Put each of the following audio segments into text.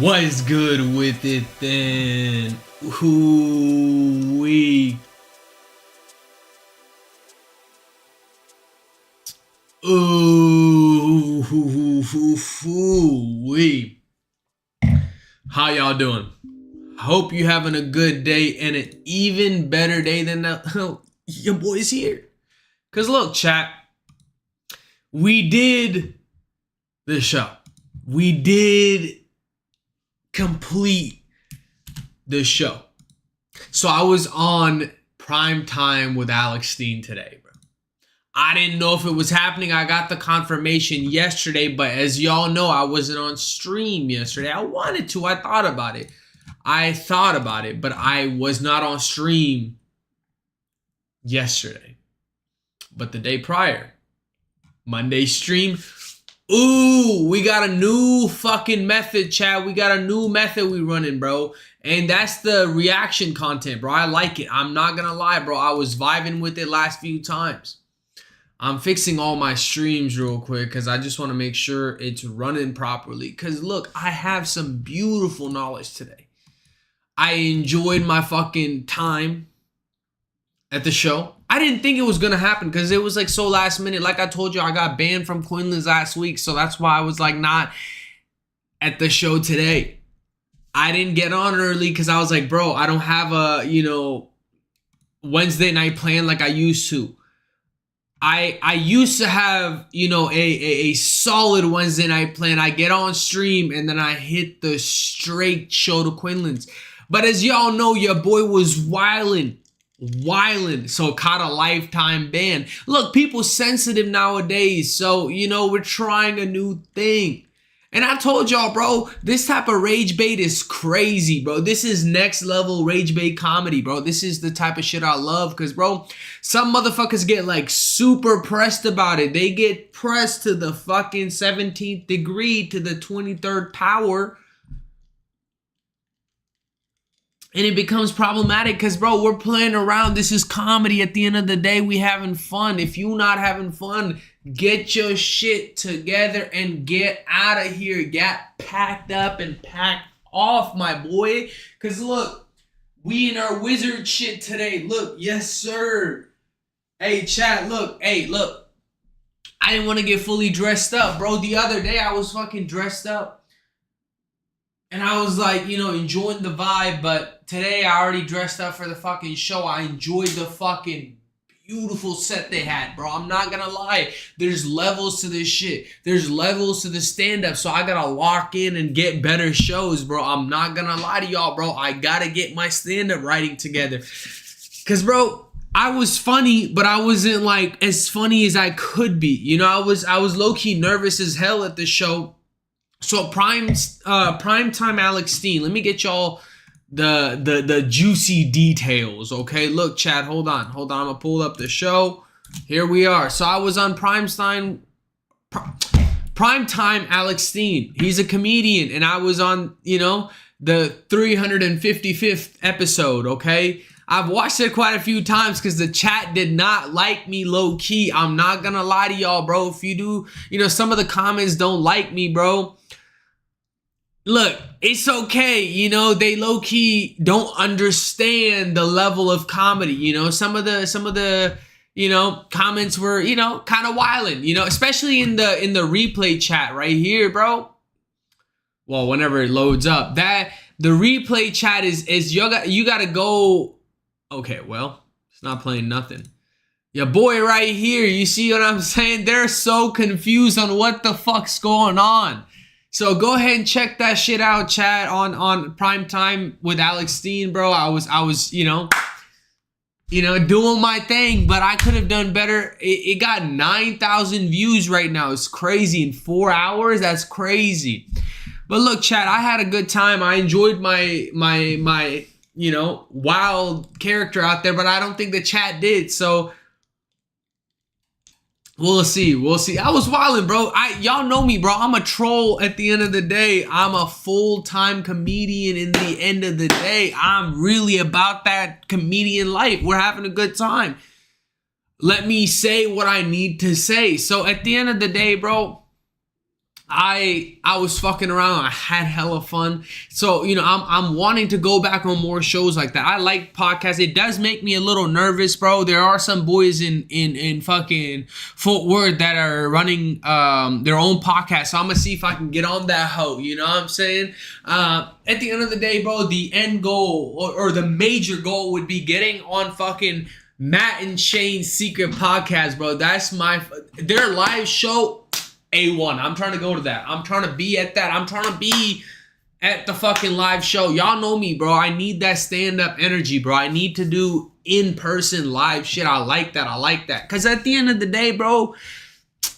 What is good with it then? Hoo-wee. Ooh, hoo-wee. How y'all doing? Hope you having a good day and an even better day than that. Your boy's here. Cause look, chat, we did the show. We did complete the show. So I was on prime time with Alex Steen today, bro. I didn't know if it was happening. I got the confirmation yesterday, but as y'all know, I wasn't on stream yesterday. I wanted to. I thought about it, but I was not on stream yesterday. But the day prior, Monday stream. Ooh, we got a new fucking method, chat. We got a new method we running, bro. And that's the reaction content, bro. I like it. I'm not gonna lie, bro. I was vibing with it last few times. I'm fixing all my streams real quick because I just want to make sure it's running properly. Because look, I have some beautiful knowledge today. I enjoyed my fucking time at the show. I didn't think it was gonna happen because it was like so last minute. Like I told you, I got banned from Quinlan's last week, so that's why I was like not at the show today. I didn't get on early because I was like, bro, I don't have a Wednesday night plan like I used to. I used to have a solid Wednesday night plan. I get on stream and then I hit the straight show to Quinlan's. But as y'all know, your boy was wildin', so caught a lifetime ban. Look, people sensitive nowadays, so we're trying a new thing. And I told y'all, bro, this type of rage bait is crazy, bro. This is next level rage bait comedy, bro. This is the type of shit I love because, bro, some motherfuckers get like super pressed about it. They get pressed to the fucking 17th degree, to the 23rd power. And it becomes problematic because, bro, we're playing around. This is comedy. At the end of the day, we having fun. If you not having fun, get your shit together and get out of here. Get packed up and packed off, my boy. Because, look, we in our wizard shit today. Look, yes, sir. Hey, chat, look. Hey, look. I didn't want to get fully dressed up, bro. The other day, I was fucking dressed up. And I was like, enjoying the vibe. But today I already dressed up for the fucking show. I enjoyed the fucking beautiful set they had, bro. I'm not gonna lie. There's levels to this shit. There's levels to the stand-up. So I gotta lock in and get better shows, bro. I'm not gonna lie to y'all, bro. I gotta get my stand-up writing together. Because, bro, I was funny, but I wasn't like as funny as I could be. I was low-key nervous as hell at the show. So prime time Alex Steen. Let me get y'all the juicy details, okay? Look, chat, hold on. I'm gonna pull up the show. Here we are. So I was on prime time Alex Steen. He's a comedian, and I was on the 355th episode, okay? I've watched it quite a few times because the chat did not like me low key. I'm not gonna lie to y'all, bro. If you do, some of the comments don't like me, bro. Look, it's okay. They low key don't understand the level of comedy. Some of the comments were, kind of wilding, especially in the replay chat right here, bro. Well, whenever it loads up, that the replay chat is you gotta go. Okay, well, it's not playing nothing. Your boy right here, you see what I'm saying? They're so confused on what the fuck's going on. So go ahead and check that shit out, chat, on prime time with Alex Steen, bro. I was doing my thing, but I could have done better. It got 9,000 views right now. It's crazy. In 4 hours, that's crazy. But look, chat, I had a good time. I enjoyed my wild character out there, but I don't think the chat did. So we'll see. I was wilding, bro. Y'all know me, bro. I'm a troll at the end of the day. I'm a full-time comedian in the end of the day. I'm really about that comedian life. We're having a good time. Let me say what I need to say. So at the end of the day, bro, I was fucking around. I had hella fun. So, you know, I'm wanting to go back on more shows like that. I like podcasts. It does make me a little nervous, bro. There are some boys in fucking Fort Worth that are running their own podcast. So I'm gonna see if I can get on that hoe. You know what I'm saying? At the end of the day, bro, the end goal or the major goal would be getting on fucking Matt and Shane's secret podcast, bro. That's their live show. A1. I'm trying to go to that. I'm trying to be at that. I'm trying to be at the fucking live show. Y'all know me, bro. I need that stand-up energy, bro. I need to do in-person live shit. I like that. I like that. Because at the end of the day, bro,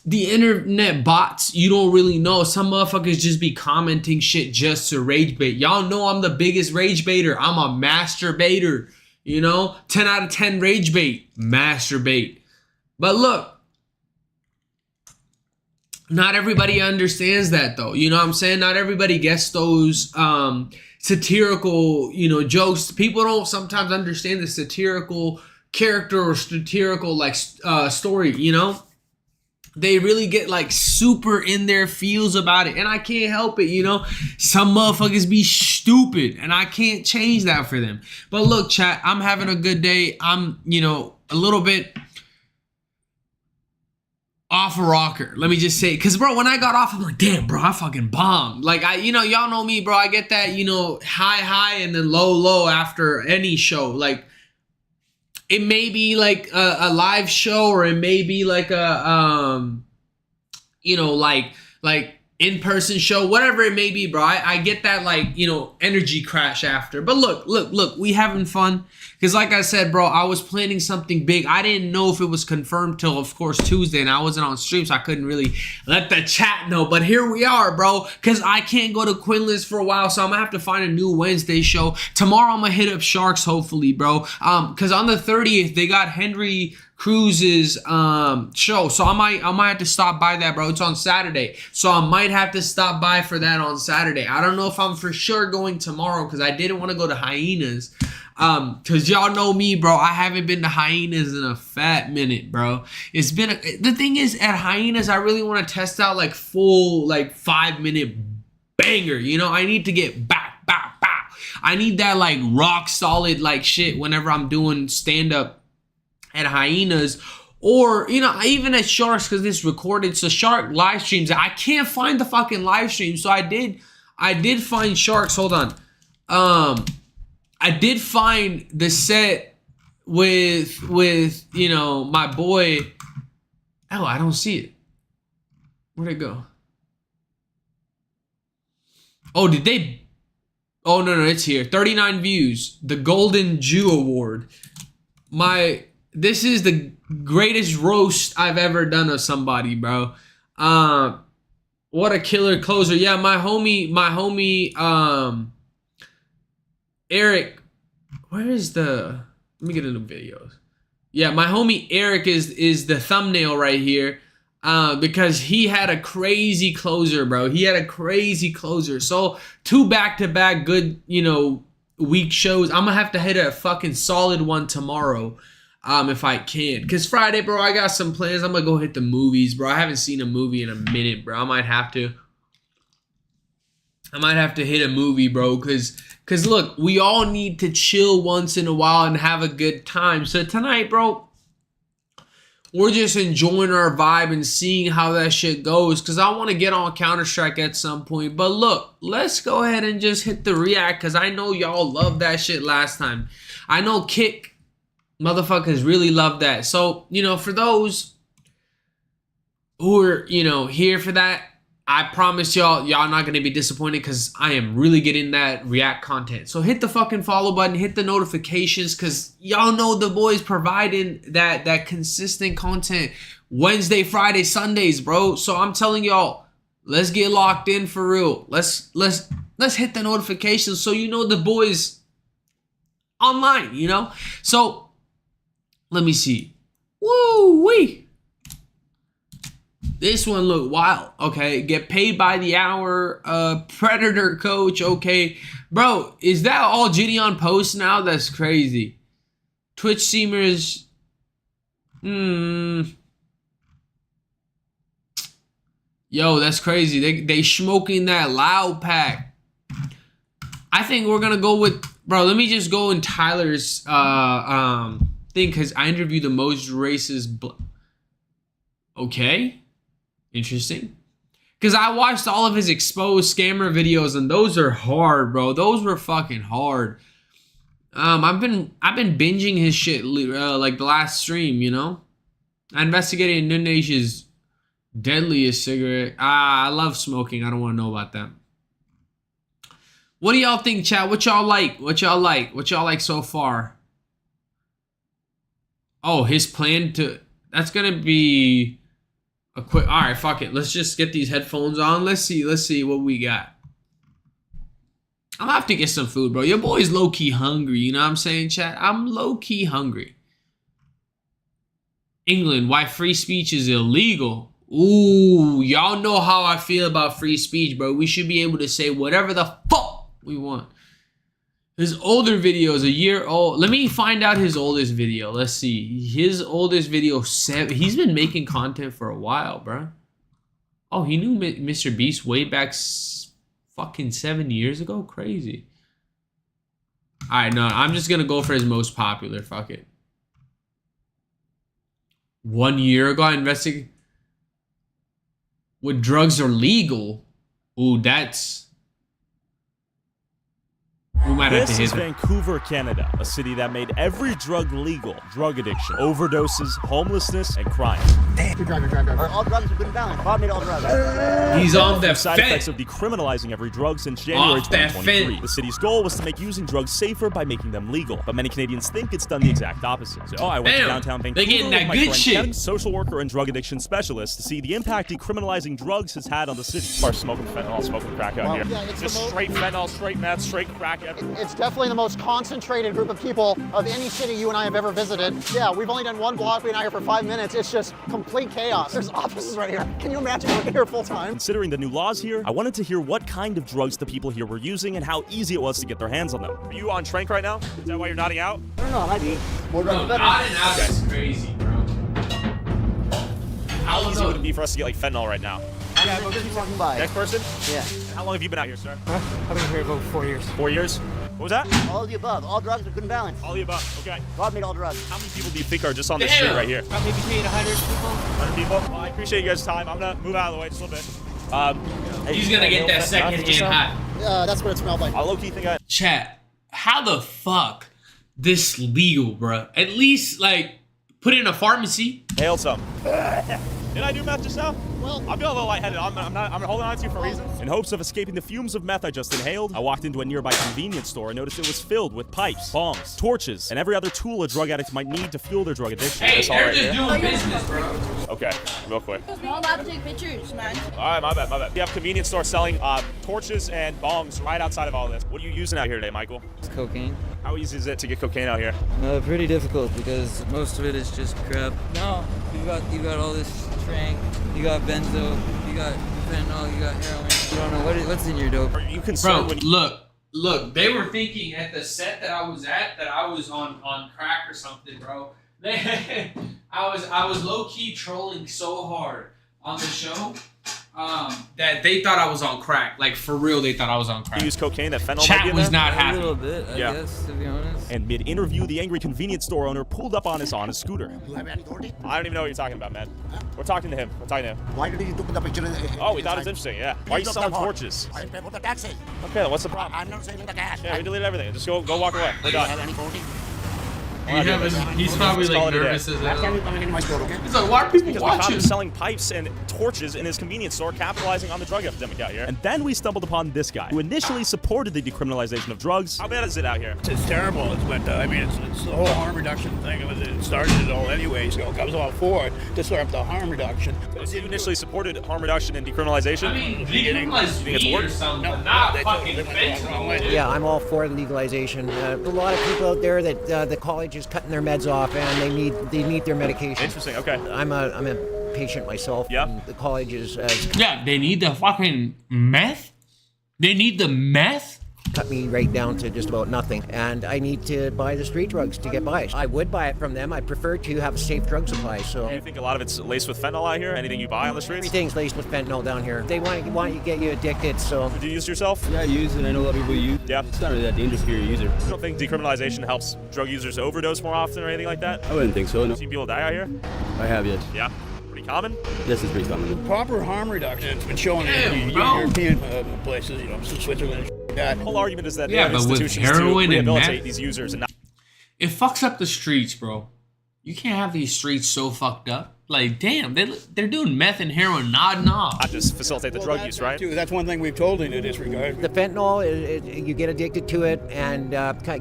the internet bots, you don't really know. Some motherfuckers just be commenting shit just to rage bait. Y'all know I'm the biggest rage baiter. I'm a masturbator. You know? 10 out of 10 rage bait. Masturbate. But look, not everybody understands that, though. You know what I'm saying? Not everybody gets those satirical, you know, jokes. People don't sometimes understand the satirical character or satirical, like, story, you know? They really get, like, super in their feels about it. And I can't help it, you know? Some motherfuckers be stupid, and I can't change that for them. But look, chat, I'm having a good day. I'm, you know, a little bit off a rocker, let me just say, because bro, when I got off, I'm like, damn, bro, I fucking bombed. Like, you know, y'all know me, bro. I get that, you know, high and then low after any show. Like, it may be like a live show, or it may be like a you know, like in-person show, whatever it may be, bro. I get that, like, you know, energy crash after. But look, we having fun. Because like I said, bro, I was planning something big. I didn't know if it was confirmed till, of course, Tuesday. And I wasn't on stream, so I couldn't really let the chat know. But here we are, bro. Because I can't go to Quinlan's for a while, so I'm going to have to find a new Wednesday show. Tomorrow, I'm going to hit up Sharks, hopefully, bro. Because on the 30th, they got Henry Cruz's show, so I might have to stop by that, bro. It's on Saturday, so I might have to stop by for that on Saturday. I don't know if I'm for sure going tomorrow, because I didn't want to go to Hyenas, because y'all know me, bro. I haven't been to Hyenas in a fat minute, bro. It's been the thing is, at Hyenas, I really want to test out like full, like 5-minute banger, you know. I need to get back. I need that like rock solid like shit whenever I'm doing stand up at Hyenas, or, you know, even at Sharks, because it's recorded. So Shark live streams, I can't find the fucking live stream. So I did find Sharks. Hold on. I did find the set with you know, my boy. Oh, I don't see it. Where'd it go? Oh, did they? Oh, no, it's here. 39 views. The Golden Jew Award. This is the greatest roast I've ever done of somebody, bro. What a killer closer. Yeah, my homie, Eric. Where is the? Let me get into videos. Yeah, my homie Eric is the thumbnail right here. Because he had a crazy closer, bro. He had a crazy closer. So 2 back-to-back good, you know, week shows. I'm gonna have to hit a fucking solid one tomorrow. If I can. Because Friday, bro, I got some plans. I'm going to go hit the movies, bro. I haven't seen a movie in a minute, bro. I might have to hit a movie, bro. Because look, we all need to chill once in a while and have a good time. So tonight, bro, we're just enjoying our vibe and seeing how that shit goes. Because I want to get on Counter-Strike at some point. But look, let's go ahead and just hit the react. Because I know y'all loved that shit last time. I know Kick motherfuckers really love that. So, you know, for those who are, you know, here for that, I promise y'all not going to be disappointed, because I am really getting that react content. So hit the fucking follow button, hit the notifications, because y'all know the boys providing that consistent content Wednesday, Friday, Sundays, bro. So I'm telling y'all, let's get locked in for real. Let's hit the notifications so you know the boys online, you know? So let me see. Woo-wee. This one look wild. Okay. Get paid by the hour. Predator coach. Okay. Bro, is that all Gideon posts now? That's crazy. Twitch streamers. Yo, that's crazy. They smoking that loud pack. I think we're gonna go with, bro. Let me just go in Tyler's thing because I interviewed the most racist. Okay, interesting. Because I watched all of his exposed scammer videos and those are hard, bro. Those were fucking hard. I've been binging his shit like the last stream, you know. I investigated Indonesia's deadliest cigarette. I love smoking. I don't want to know about them. What do y'all think, chat? What y'all like? What y'all like? What y'all like so far? Oh, his plan to... That's gonna be a quick... All right, fuck it. Let's just get these headphones on. Let's see what we got. I'm gonna have to get some food, bro. Your boy's low-key hungry. You know what I'm saying, chat? I'm low-key hungry. England, why free speech is illegal? Ooh, y'all know how I feel about free speech, bro. We should be able to say whatever the fuck we want. His older video is a year old. Let me find out his oldest video. Let's see. His oldest video, he's been making content for a while, bro. Oh, he knew Mr. Beast way back fucking 7 years ago? Crazy. Alright, no, I'm just gonna go for his most popular. Fuck it. 1 year ago, I investigated. When drugs are legal. Ooh, that's... We might have to hit This is Vancouver, Canada, a city that made every drug legal. Drug addiction, overdoses, homelessness, and crime. All drugs are good and balanced. Bob made all drugs. He's on the side effects of decriminalizing every drug since January 2023. The city's goal was to make using drugs safer by making them legal, but many Canadians think it's done the exact opposite. So, I went to downtown Vancouver with my friend Ken, social worker and drug addiction specialist, to see the impact decriminalizing drugs has had on the city. As far as smoking fentanyl, smoking crack out here. Yeah, it's just straight fentanyl, straight meth, straight crack. It's definitely the most concentrated group of people of any city you and I have ever visited. Yeah, we've only done one block. We've been out here for 5 minutes. It's just complete chaos. There's offices right here. Can you imagine working here full time? Considering the new laws here, I wanted to hear what kind of drugs the people here were using and how easy it was to get their hands on them. Are you on trank right now? Is that why you're nodding out? I don't know. I might be. No, nodding out is crazy, bro. How easy would it be for us to get like fentanyl right now? Yeah, we'll keep walking by. Next person? Yeah. How long have you been out here, sir? I've been here about 4 years. 4 years? What was that? All of the above. All drugs are good and balanced. All the above. Okay. Bob made all drugs. How many people do you think are just on this street right here? Probably between 100 people. 100 people? Well, I appreciate you guys' time. I'm gonna move out of the way just a little bit. He's gonna get that second hand hot. That's what it smelled like. I low-key think I... Chat, how the fuck this legal, bro? At least, like, put it in a pharmacy. Hailed some. Did I do meth just now? Well, I'm feeling a little lightheaded. I'm holding on to you for a reason. In hopes of escaping the fumes of meth I just inhaled, I walked into a nearby convenience store and noticed it was filled with pipes, bombs, torches, and every other tool a drug addict might need to fuel their drug addiction. Hey, they're right just here. doing business, bro. Okay, real quick. We're not allowed to take pictures, man. All right, my bad. We have a convenience store selling torches and bombs right outside of all this. What are you using out here today, Michael? It's cocaine. How easy is it to get cocaine out here? Pretty difficult because most of it is just crap. No, you got all this trank, you got benzo, you got fentanyl, you got heroin. You don't know what's in your dope. Are you concerned? Bro, look. They were thinking at the set that I was at that I was on crack or something, bro. I was low key trolling so hard on the show. That they thought I was on crack. Like, for real, they thought I was on crack. You use cocaine, that fentanyl Chat might be in was there? not happy. A little bit, I guess, to be honest. And mid-interview, the angry convenience store owner pulled up on his scooter. I don't even know what you're talking about, man. We're talking to him. Why did you do the picture? Oh, we thought it was interesting, yeah. Why are you selling torches? I pay for the taxes. Okay, then what's the problem? I'm not saving the cash. Yeah, we deleted everything. Just go walk away. We're done. Have any voting? He's probably Let's call like it a day. nervous as Last time hell. you come in my store, okay? He's like, why are people Because we found watching? him selling pipes and torches in his convenience store, capitalizing on the drug epidemic out here. And then we stumbled upon this guy, who initially supported the decriminalization of drugs. How bad is it out here? It's terrible. It's the whole harm reduction thing. It started it all anyways. So I was all for it to start up the harm reduction. So you initially supported harm reduction and decriminalization? I mean, legalize think it's weed or worse? something, No, not they fucking told me the wrong way. fentanyl. Yeah, I'm all for legalization. A lot of people out there that the college is cutting their meds off and they need their medication. Interesting, okay. I'm a patient myself. Yep. And the college is Yeah, they need the fucking meth? They need the meth? cut me right down to just about nothing. And I need to buy the street drugs to get by. I would buy it from them. I prefer to have a safe drug supply. So you think a lot of it's laced with fentanyl out here? Anything you buy on the streets? Everything's laced with fentanyl down here. They want to get you addicted. So do you use it yourself? Yeah, I use it. I know a lot of people use it. Yeah. It's not really that dangerous if you're a user. You don't think decriminalization helps drug users overdose more often or anything like that? I wouldn't think so, no. Seen people die out here? I have, yes. Yeah. Pretty common? Yes, it's pretty common. Proper harm reduction. It's been shown in European places, Switzerland and that. The whole argument is that yeah, but with heroin and meth, these users and not. It fucks up the streets, bro. You can't have these streets so fucked up. Like, damn, they're doing meth and heroin, not just facilitate the drug use, right? That's one thing we've told in this regard. The fentanyl, you get addicted to it, and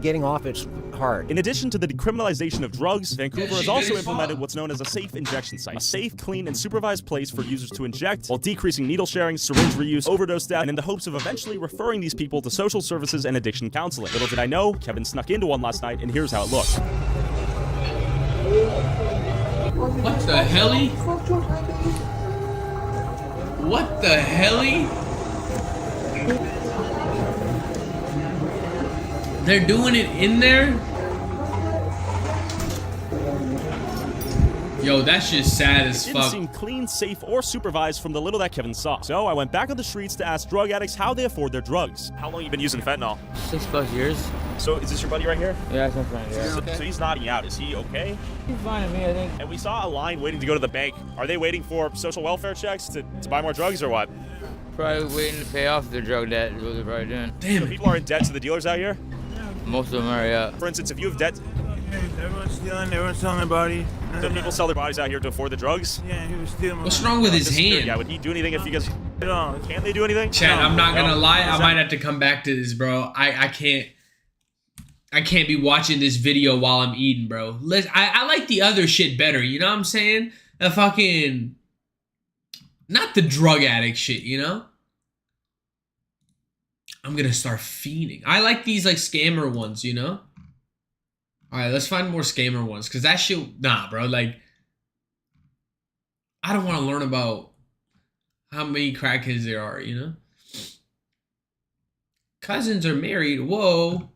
getting off it's hard. In addition to the decriminalization of drugs, Vancouver has also implemented what's known as a safe injection site. A safe, clean, and supervised place for users to inject while decreasing needle sharing, syringe reuse, overdose death, and in the hopes of eventually referring these people to social services and addiction counseling. Little did I know, Kevin snuck into one last night, and here's how it looked. What the helly? What the helly? They're doing it in there? Yo, that's just sad as fuck. Didn't seem clean, safe, or supervised from the little that Kevin saw. So I went back on the streets to ask drug addicts how they afford their drugs. How long you been using fentanyl? 6+ years. So is this your buddy right here? Yeah, that's my friend, yeah. So he's nodding out. Is he okay? He's fine with me, I think. And we saw a line waiting to go to the bank. Are they waiting for social welfare checks to buy more drugs or what? Probably waiting to pay off their drug debt is what they're probably doing. Damn. So people are in debt to the dealers out here? Most of them are, yeah. For instance, if you have debt... Everyone's stealing, everyone's selling their body. Do people sell their bodies out here to afford the drugs? Yeah, he was stealing. What's wrong with his hand? Yeah, would he do anything if you guys... Can they do anything? Chad, I'm not gonna lie, I might have to come back to this, bro. I can't be watching this video while I'm eating, bro. I like the other shit better, you know what I'm saying? The fucking... Not the drug addict shit, you know? I'm gonna start fiending. I like these like scammer ones, you know? Alright, let's find more scammer ones. Cause that shit, nah, bro. Like, I don't want to learn about how many crackheads there are, you know? Cousins are married. Whoa.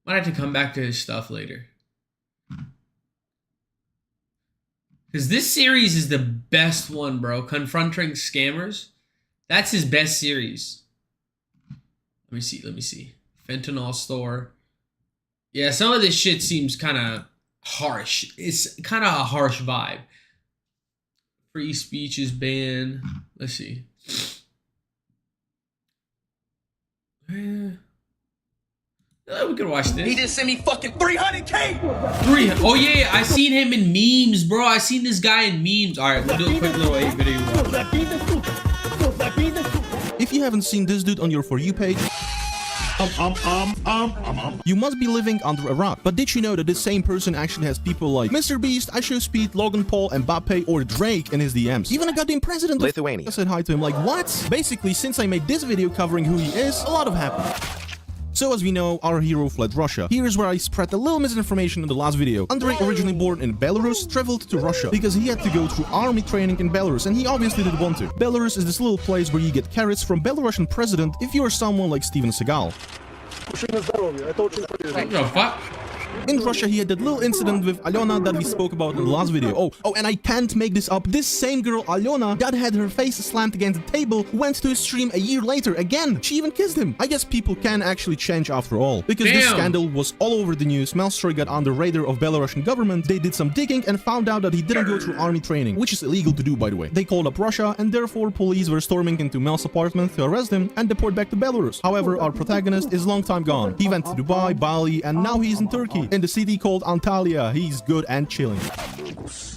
Might have to come back to his stuff later. Because this series is the best one, bro. Confronting Scammers. That's his best series. Let me see. Fentanyl store. Yeah, some of this shit seems kind of harsh. It's kind of a harsh vibe. Free speech is banned. Let's see. We could watch this. He just sent me fucking 300K. Oh yeah, I seen him in memes, bro. I seen this guy in memes. All right, we'll do a quick little 8 video. If you haven't seen this dude on your For You page, you must be living under a rock. But did you know that this same person actually has people like Mr. Beast, iShowSpeed, Logan Paul, Mbappe, or Drake in his DMs? Even a goddamn president of Lithuania said hi to him. Like, what? Basically, since I made this video covering who he is, a lot have happened. So as we know, our hero fled Russia. Here's where I spread a little misinformation in the last video. Andrei, originally born in Belarus, traveled to Russia because he had to go through army training in Belarus, and he obviously didn't want to. Belarus is this little place where you get carrots from Belarusian president if you're someone like Steven Seagal. What the fuck? In Russia, he had that little incident with Alyona that we spoke about in the last video. Oh, and I can't make this up. This same girl, Alyona, that had her face slammed against the table, went to his stream a year later again. She even kissed him. I guess people can actually change after all. Because this scandal was all over the news, Malstroy got on the radar of Belarusian government. They did some digging and found out that he didn't go through army training, which is illegal to do, by the way. They called up Russia, and therefore police were storming into Mel's apartment to arrest him and deport back to Belarus. However, our protagonist is long time gone. He went to Dubai, Bali, and now he's in Turkey, in the city called Antalya. He's good and chilling.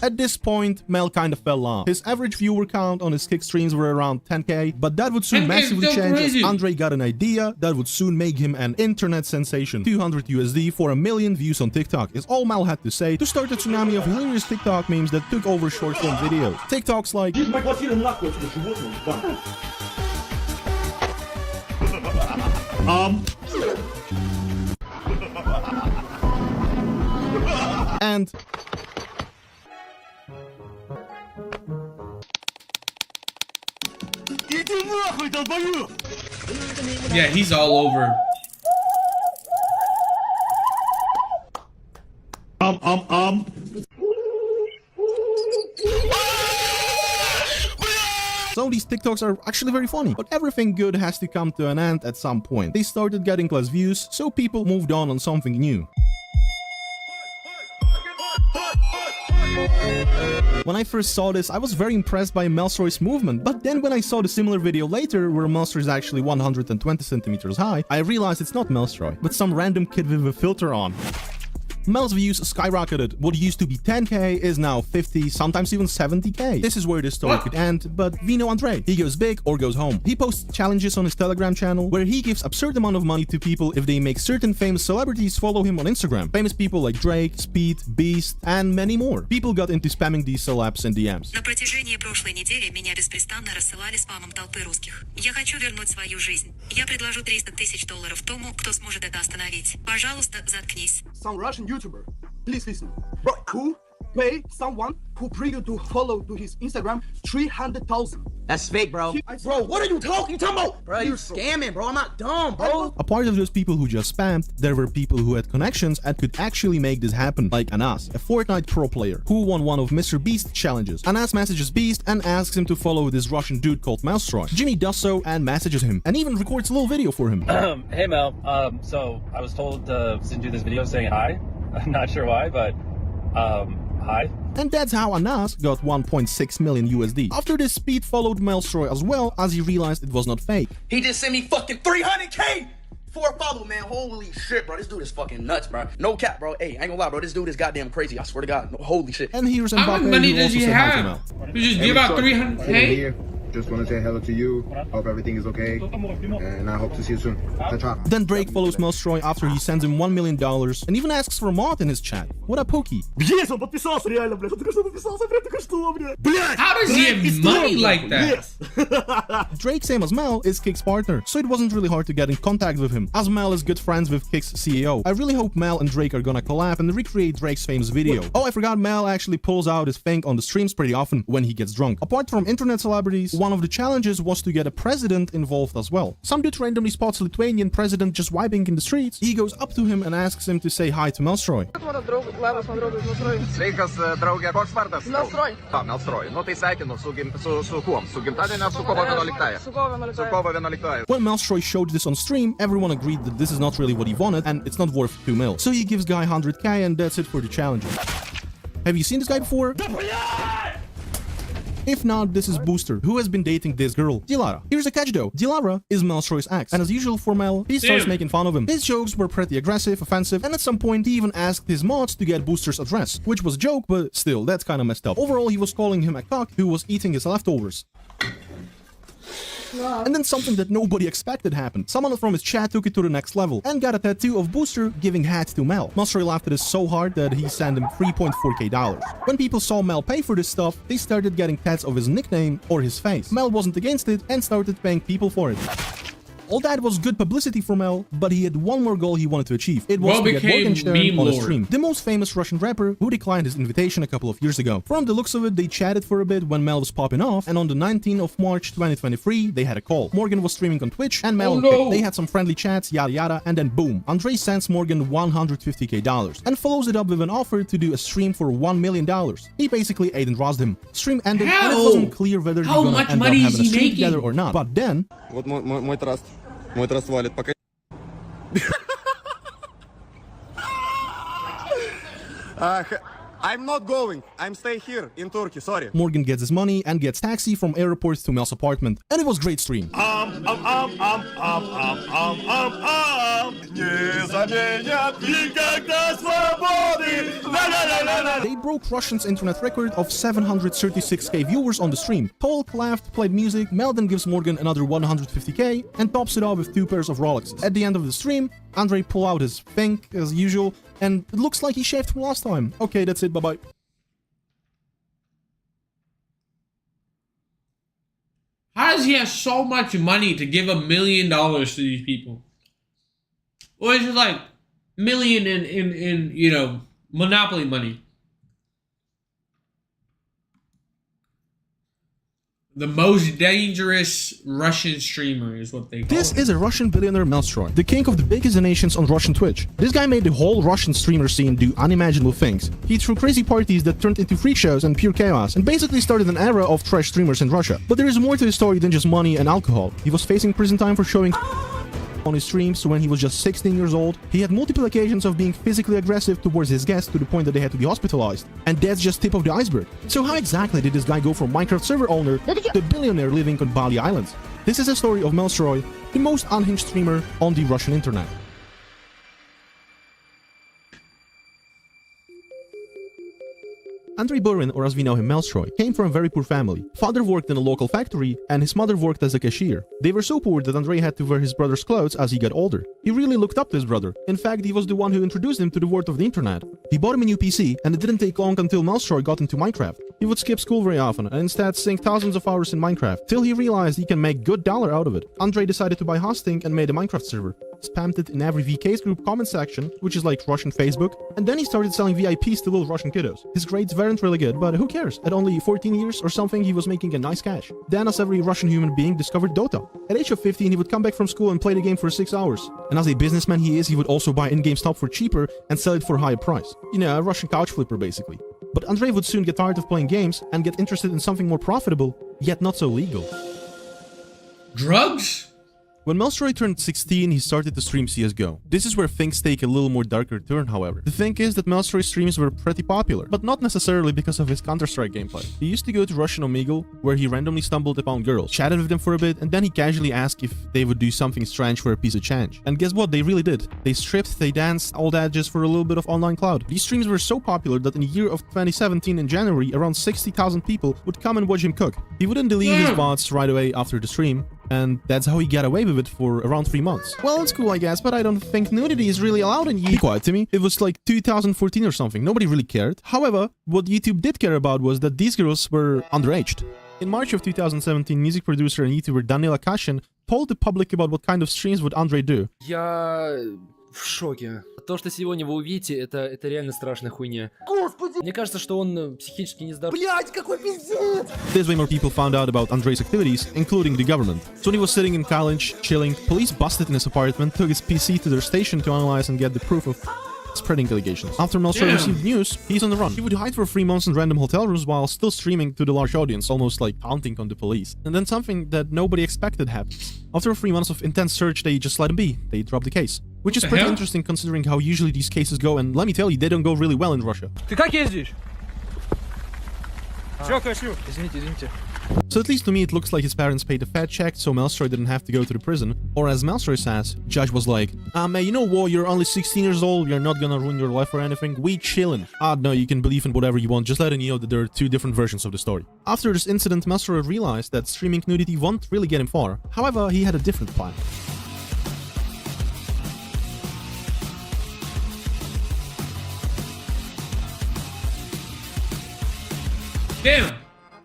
At this point, Mel kind of fell off. His average viewer count on his kick streams were around 10k, but that would soon massively change as Andrei got an idea that would soon make him an internet sensation. 200 USD for 1 million views on TikTok is all Mel had to say to start a tsunami of hilarious TikTok memes that took over short form videos. TikToks like and Yeah, he's all over. So these TikToks are actually very funny, but everything good has to come to an end at some point. They started getting less views, so people moved on something new. When I first saw this, I was very impressed by Melsroy's movement, but then when I saw the similar video later, where Melsroy is actually 120 centimeters high, I realized it's not Melsroy, but some random kid with a filter on. Mel's views skyrocketed. What used to be 10k is now 50, sometimes even 70k. This is where this story could end, but we know Andre. He goes big or goes home. He posts challenges on his Telegram channel where he gives absurd amount of money to people if they make certain famous celebrities follow him on Instagram. Famous people like Drake, Speed, Beast, and many more. People got into spamming these celebs in DMs. На протяжении прошлой недели меня беспрестанно рассылали спамом толпы русских. Я хочу вернуть свою жизнь. Я предложу $300 000 тому, кто сможет это остановить. Пожалуйста, заткнись. Some Russian YouTuber. Please listen. Bro, who pay someone who bring you to follow to his Instagram 300,000? That's fake, bro. Bro, what are you talking about? Bro, you scamming, bro. I'm not dumb, bro. Apart of those people who just spammed, there were people who had connections and could actually make this happen, like Anas, a Fortnite pro player, who won one of Mr. Beast's challenges. Anas messages Beast and asks him to follow this Russian dude called Melsroy. Jimmy does so and messages him, and even records a little video for him. Hey Mel, so I was told to send you this video saying hi. I'm not sure why, but hi. And that's how Anas got 1.6 million USD. After this, Speed followed Melsroy as well, as he realized it was not fake. He just sent me fucking 300K for a follow, man. Holy shit, bro. This dude is fucking nuts, bro. No cap, bro. Hey, I ain't gonna lie, bro. This dude is goddamn crazy. I swear to God. No, holy shit. And here's How much money does he have? You just give out 300K? Just want to say hello to you. Hope everything is okay. And I hope to see you soon. Then Drake follows Melsroy after he sends him $1 million and even asks for a mod in his chat. What a pokey. How does he have money like that? Drake, same as Mel, is Kick's partner, so it wasn't really hard to get in contact with him, as Mel is good friends with Kick's CEO. I really hope Mel and Drake are gonna collab and recreate Drake's famous video. Oh, I forgot, Mel actually pulls out his thing on the streams pretty often when he gets drunk. Apart from internet celebrities, one of the challenges was to get a president involved as well. Some dude randomly spots a Lithuanian president just vibing in the streets. He goes up to him and asks him to say hi to Melsroy. Sveikas, draugė, koks vardas? Melsroy. Melsroy. Nu tai sveikinu su kuom? Su gimtadieniu, su kovo 11? Su kovo 11. When Melsroy showed this on stream, everyone agreed that this is not really what he wanted and it's not worth 2 mil. So he gives guy 100k and that's it for the challenge. Have you seen this guy before? If not, this is Booster, who has been dating this girl, Dilara. Here's a catch though. Dilara is Melsroy's ex, and as usual for Mel, he starts making fun of him. His jokes were pretty aggressive, offensive, and at some point he even asked his mods to get Booster's address, which was a joke, but still, that's kinda messed up. Overall, he was calling him a cock who was eating his leftovers. And then something that nobody expected happened. Someone from his chat took it to the next level and got a tattoo of Booster giving hats to Mel. Melsroy laughed at this so hard that he sent him $3.4k. When people saw Mel pay for this stuff, they started getting tats of his nickname or his face. Mel wasn't against it and started paying people for it. All that was good publicity for Mel, but he had one more goal he wanted to achieve. It was to get Morgenstern on a stream, the most famous Russian rapper who declined his invitation a couple of years ago. From the looks of it, they chatted for a bit when Mel was popping off, and on the 19th of March 2023, they had a call. Morgan was streaming on Twitch, and Mel they had some friendly chats, yada yada, and then boom, Andre sends Morgan $150k and follows it up with an offer to do a stream for $1 million. He basically ate and rozzed him. Stream ended, and it wasn't clear whether they're gonna end up having a stream together or not. But then... Вот мой траст. Мой траст валит, пока... I'm not going. I'm staying here in Turkey, sorry. Morgan gets his money and gets taxi from airport to Mel's apartment. And it was great stream. They broke Russian's internet record of 736k viewers on the stream. Tolk laughed, played music, Mel then gives Morgan another 150k and tops it off with 2 pairs of Rolexes. At the end of the stream, Andre pull out his thing as usual, and it looks like he shaved from last time. Okay, that's it, bye-bye. How does he have so much money to give $1 million to these people? Or is it like million in you know, Monopoly money? The most dangerous Russian streamer is what they call This him. is a Russian billionaire Melstroy, the king of the biggest donations on Russian Twitch. This guy made the whole Russian streamer scene do unimaginable things. He threw crazy parties that turned into freak shows and pure chaos, and basically started an era of trash streamers in Russia. But there is more to his story than just money and alcohol. He was facing prison time for showing on his streams when he was just 16 years old. He had multiple occasions of being physically aggressive towards his guests to the point that they had to be hospitalized. And that's just tip of the iceberg. So how exactly did this guy go from Minecraft server owner to billionaire living on Bali Islands? This is a story of Melstroy, the most unhinged streamer on the Russian internet. Andrei Burin, or as we know him, Melstroy, came from a very poor family. Father worked in a local factory, and his mother worked as a cashier. They were so poor that Andrei had to wear his brother's clothes as he got older. He really looked up to his brother. In fact, he was the one who introduced him to the world of the internet. He bought him a new PC, and it didn't take long until Melstroy got into Minecraft. He would skip school very often, and instead sink thousands of hours in Minecraft, till he realized he can make good dollar out of it. Andrei decided to buy hosting and made a Minecraft server. Spammed it in every VK's group comment section, which is like Russian Facebook, and then he started selling VIPs to little Russian kiddos. His grades weren't really good, but who cares? At only 14 years or something, he was making a nice cash. Then, as every Russian human being, discovered Dota. At age of 15, he would come back from school and play the game for 6 hours. And as a businessman he is, he would also buy in-game stuff for cheaper and sell it for a higher price. You know, a Russian couch flipper basically. But Andrei would soon get tired of playing games and get interested in something more profitable, yet not so legal. Drugs? When Melstroy turned 16, he started to stream CSGO. This is where things take a little more darker turn, however. The thing is that Melstroy's streams were pretty popular, but not necessarily because of his Counter-Strike gameplay. He used to go to Russian Omegle, where he randomly stumbled upon girls, chatted with them for a bit, and then he casually asked if they would do something strange for a piece of change. And guess what? They really did. They stripped, they danced, all that just for a little bit of online clout. These streams were so popular that in the year of 2017 in January, around 60,000 people would come and watch him cook. He wouldn't delete his bots right away after the stream, and that's how he got away with it for around 3 months. Well, it's cool, I guess, but I don't think nudity is really allowed in YouTube. Be quiet to me. It was like 2014 or something. Nobody really cared. However, what YouTube did care about was that these girls were underaged. In March of 2017, music producer and YouTuber Danila Kashin told the public about what kind of streams would Andrei do. Я в шоке. То, что сегодня вы увидите, это реально страшная хуйня. Господи! Мне кажется, что он психически нездоров. Блять, какой пиздец! This way more people found out about Andrei's activities, including the government. So when he was sitting in college, chilling, police busted in his apartment, took his PC to their station to analyze and get the proof of spreading allegations. After Melstroy received news, he's on the run. He would hide for 3 months in random hotel rooms while still streaming to the large audience, almost like taunting on the police. And then something that nobody expected happens. After 3 months of intense search, they just let him be. They dropped the case. Which is pretty interesting considering how usually these cases go, and let me tell you, they don't go really well in Russia. Ты как ездишь? Чё, кашлю? Извините. So at least to me it looks like his parents paid a fat check so Melstroy didn't have to go to the prison. Or as Melstroy says, judge was like, man, you know what, you're only 16 years old, you're not gonna ruin your life or anything, we chillin'. No, you can believe in whatever you want, just letting you know that there are 2 different versions of the story. After this incident, Melstroy realized that streaming nudity won't really get him far. However, he had a different plan. Damn!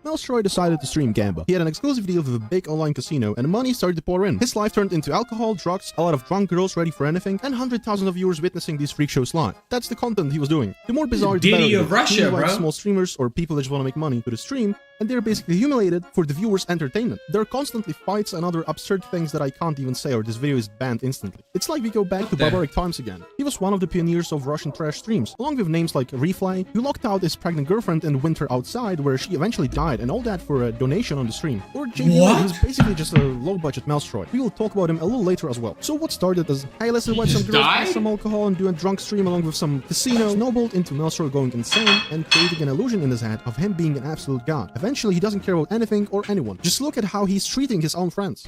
Melstroy decided to stream Gamba. He had an exclusive deal with a big online casino, and money started to pour in. His life turned into alcohol, drugs, a lot of drunk girls ready for anything, and 100,000 of viewers witnessing these freak shows live. That's the content he was doing. The more bizarre, the better. Diddy of Russia, bro. Small streamers or people that just want to make money to the stream, and they're basically humiliated for the viewers' entertainment. There are constantly fights and other absurd things that I can't even say, or this video is banned instantly. It's like we go back to barbaric times again. He was one of the pioneers of Russian trash streams, along with names like Refly, who locked out his pregnant girlfriend in winter outside, where she eventually died, and all that for a donation on the stream. Or JV, who's basically just a low-budget Melstroy. We will talk about him a little later as well. So what started as, hey, let's watch some girls, have some alcohol, and do a drunk stream along with some casino, snowballed into Melstroy going insane and creating an illusion in his head of him being an absolute god. Eventually, he doesn't care about anything or anyone. Just look at how he's treating his own friends.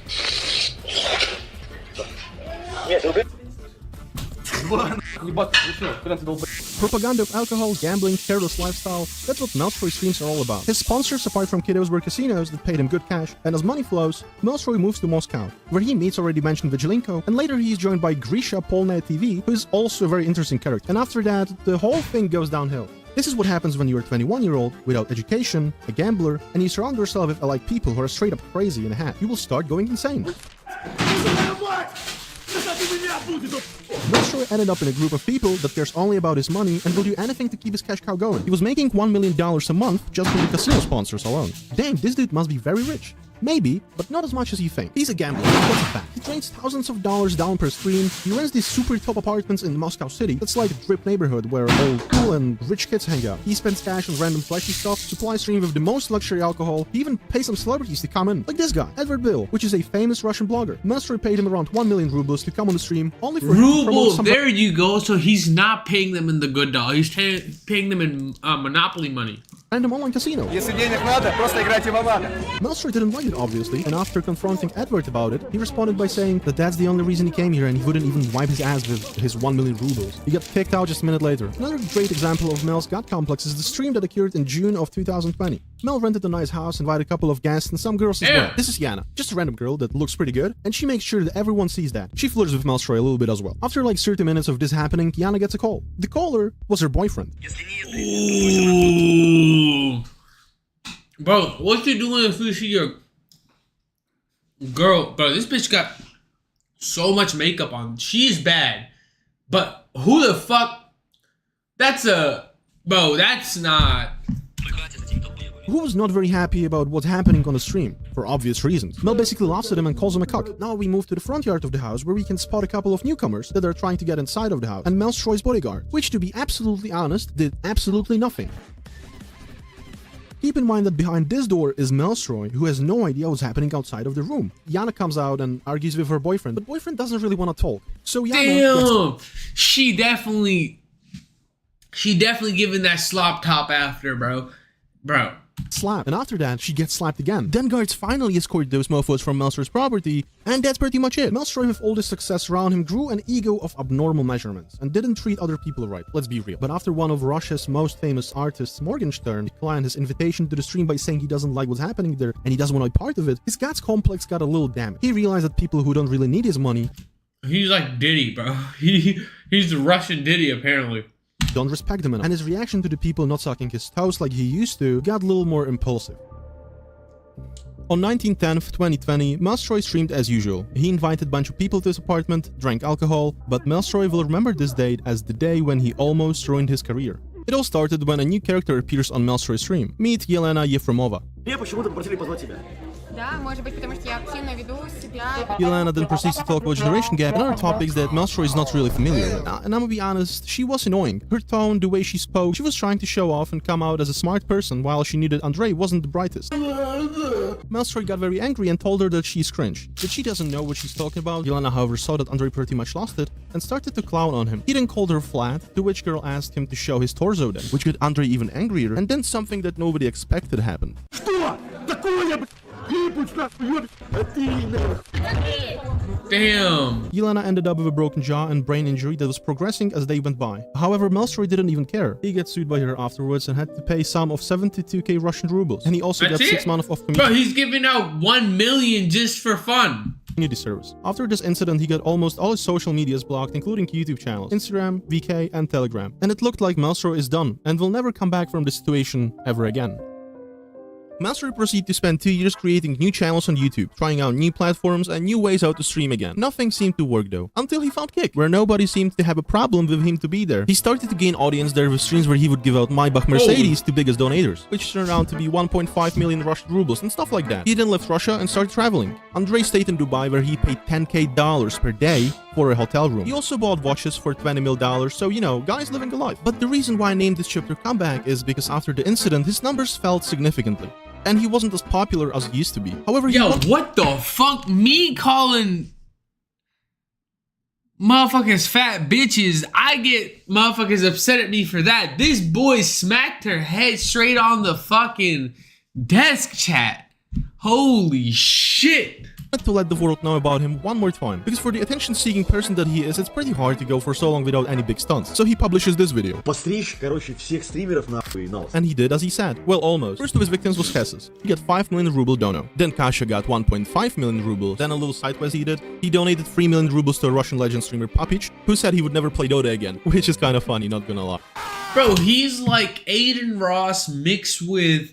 Propaganda of alcohol, gambling, careless lifestyle, that's what Melstroy streams are all about. His sponsors, apart from kiddos, were casinos that paid him good cash, and as money flows, Melstroy moves to Moscow, where he meets already mentioned Vigilenko, and later he's joined by Grisha Polnaya TV, who is also a very interesting character. And after that, the whole thing goes downhill. This is what happens when you're a 21-year-old, without education, a gambler, and you surround yourself with like people who are straight up crazy in a hat. You will start going insane. Muncher ended up in a group of people that cares only about his money and will do anything to keep his cash cow going. He was making $1 million a month just from the casino sponsors alone. Dang, this dude must be very rich. Maybe, but not as much as you think. He's a gambler, that's a fact. He trades thousands of dollars down per stream. He rents these super top apartments in Moscow City. That's like a drip neighborhood where all cool and rich kids hang out. He spends cash on random flashy stuff, supplies stream with the most luxury alcohol. He even pays some celebrities to come in, like this guy, Edward Bill, which is a famous Russian blogger. Muncher paid him around 1 million rubles to come on the stream, only for rubles. There you go. So he's not paying them in the good dollar. He's paying them in Monopoly money. Random online casino. Muncher didn't like it, obviously, and after confronting Edward about it, he responded by saying that that's the only reason he came here and he wouldn't even wipe his ass with his 1 million rubles. He got kicked out just a minute later. Another great example of Mel's God complex is the stream that occurred in June of 2020. Mel rented a nice house, invited a couple of guests and some girls as well. This is Yana, just a random girl that looks pretty good, and she makes sure that everyone sees that. She flirts with Muncher a little bit as well. After like 30 minutes of this happening, Yana gets a call. The caller was her boyfriend. Ooh. Bro, what you doing if you see your girl? Bro, this bitch got so much makeup on. She's bad. But who the fuck? That's a... Bro, that's not... Who was not very happy about what's happening on the stream, for obvious reasons. Mel basically laughs at him and calls him a cuck. Now we move to the front yard of the house where we can spot a couple of newcomers that are trying to get inside of the house, and Muncher's bodyguard, which to be absolutely honest, did absolutely nothing. Keep in mind that behind this door is Muncher, who has no idea what's happening outside of the room. Yana comes out and argues with her boyfriend, but boyfriend doesn't really want to talk. So Yana... Damn! She definitely giving that slop top after, bro. Bro. Slap, and after that she gets slapped again. Then guards finally escort those mofos from Muncher's property, and that's pretty much it. Muncher, with all this success around him, grew an ego of abnormal measurements and didn't treat other people right, let's be real. But after one of Russia's most famous artists, Morgenstern, declined his invitation to the stream by saying he doesn't like what's happening there and he doesn't want to be part of it, his God's complex got a little damaged. He realized that people who don't really need his money... He's like Diddy, bro. He's the Russian Diddy, apparently. Don't respect him enough, and his reaction to the people not sucking his toes like he used to got a little more impulsive. On 19/10, 2020, Muncher streamed as usual. He invited a bunch of people to his apartment, drank alcohol, but Muncher will remember this date as the day when he almost ruined his career. It all started when a new character appears on Muncher's stream. Meet Yelena Yefremova. Yelena then proceeds to talk about generation gap and other topics that Muncher is not really familiar with. And I'm gonna be honest, she was annoying. Her tone, the way she spoke, she was trying to show off and come out as a smart person while she knew that Andrei wasn't the brightest. Muncher got very angry and told her that she's cringe, that she doesn't know what she's talking about. Yelena, however, saw that Andrei pretty much lost it and started to clown on him. He then called her flat, to which girl asked him to show his torso then, which got Andrei even angrier, and then something that nobody expected happened. Damn. Yelena ended up with a broken jaw and brain injury that was progressing as they went by. However, Muncher didn't even care. He got sued by her afterwards and had to pay a sum of 72k Russian rubles. And he also got 6 months of Bro, he's giving out 1 million just for fun. Community service. After this incident, he got almost all his social medias blocked, including YouTube channels, Instagram, VK, and Telegram. And it looked like Muncher is done and will never come back from this situation ever again. Muncher proceeded to spend 2 years creating new channels on YouTube, trying out new platforms and new ways how to stream again. Nothing seemed to work though, until he found Kick, where nobody seemed to have a problem with him to be there. He started to gain audience there with streams where he would give out Maybach Mercedes to biggest donators, which turned out to be 1.5 million Russian rubles and stuff like that. He then left Russia and started traveling. Andrei stayed in Dubai where he paid $10k per day for a hotel room. He also bought watches for $20 mil, so you know, guys living a life. But the reason why I named this chapter Comeback is because after the incident, his numbers fell significantly. And he wasn't as popular as he used to be. However, what the fuck? Me calling motherfuckers fat bitches, I get motherfuckers upset at me for that. This boy smacked her head straight on the fucking desk, chat. Holy shit. To let the world know about him one more time, because for the attention-seeking person that he is, it's pretty hard to go for so long without any big stunts. So he publishes this video. And he did as he said. Well, almost. First of his victims was Hesses. He got 5 million ruble dono. Then Kasha got 1.5 million rubles. Then a little sideways he did. He donated 3 million rubles to a Russian legend streamer Papich, who said he would never play Dota again, which is kind of funny, not gonna lie. Bro, he's like Aiden Ross mixed with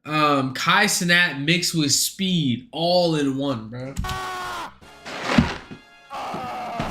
Kai Cenat mixed with Speed all in one, bro.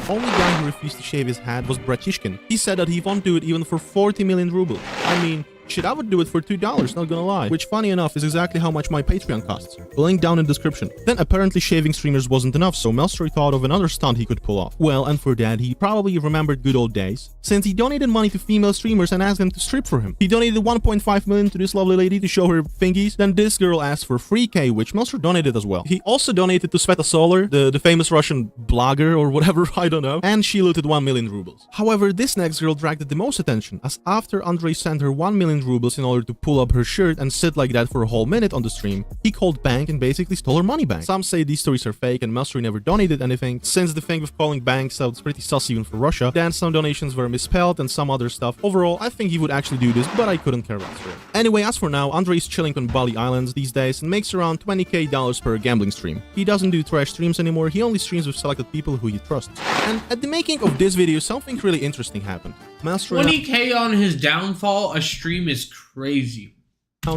Only guy who refused to shave his head was Bratishkin. He said that he won't do it even for 40 million rubles. I mean, shit, I would do it for $2, not gonna lie. Which, funny enough, is exactly how much my Patreon costs. Link down in the description. Then apparently shaving streamers wasn't enough, so Melstory thought of another stunt he could pull off. Well, and for that, he probably remembered good old days, since he donated money to female streamers and asked them to strip for him. He donated 1.5 million to this lovely lady to show her fingies, then this girl asked for 3k, which Melstory donated as well. He also donated to Sveta Solar, the famous Russian blogger or whatever, I don't know, and she looted 1 million rubles. However, this next girl dragged the most attention, as after Andrei sent her 1 million rubles in order to pull up her shirt and sit like that for a whole minute on the stream, he called bank and basically stole her money back. Some say these stories are fake and Melstory never donated anything, since the thing with calling banks sounds pretty sus even for Russia. Then some donations were misspelled and some other stuff. Overall, I think he would actually do this, but I couldn't care less for it. Anyway, as for now, Andrei is chilling on Bali Islands these days and makes around $20k per gambling stream. He doesn't do trash streams anymore, he only streams with selected people who he trusts. And at the making of this video, something really interesting happened. Melstory 20k on his downfall, a stream is crazy.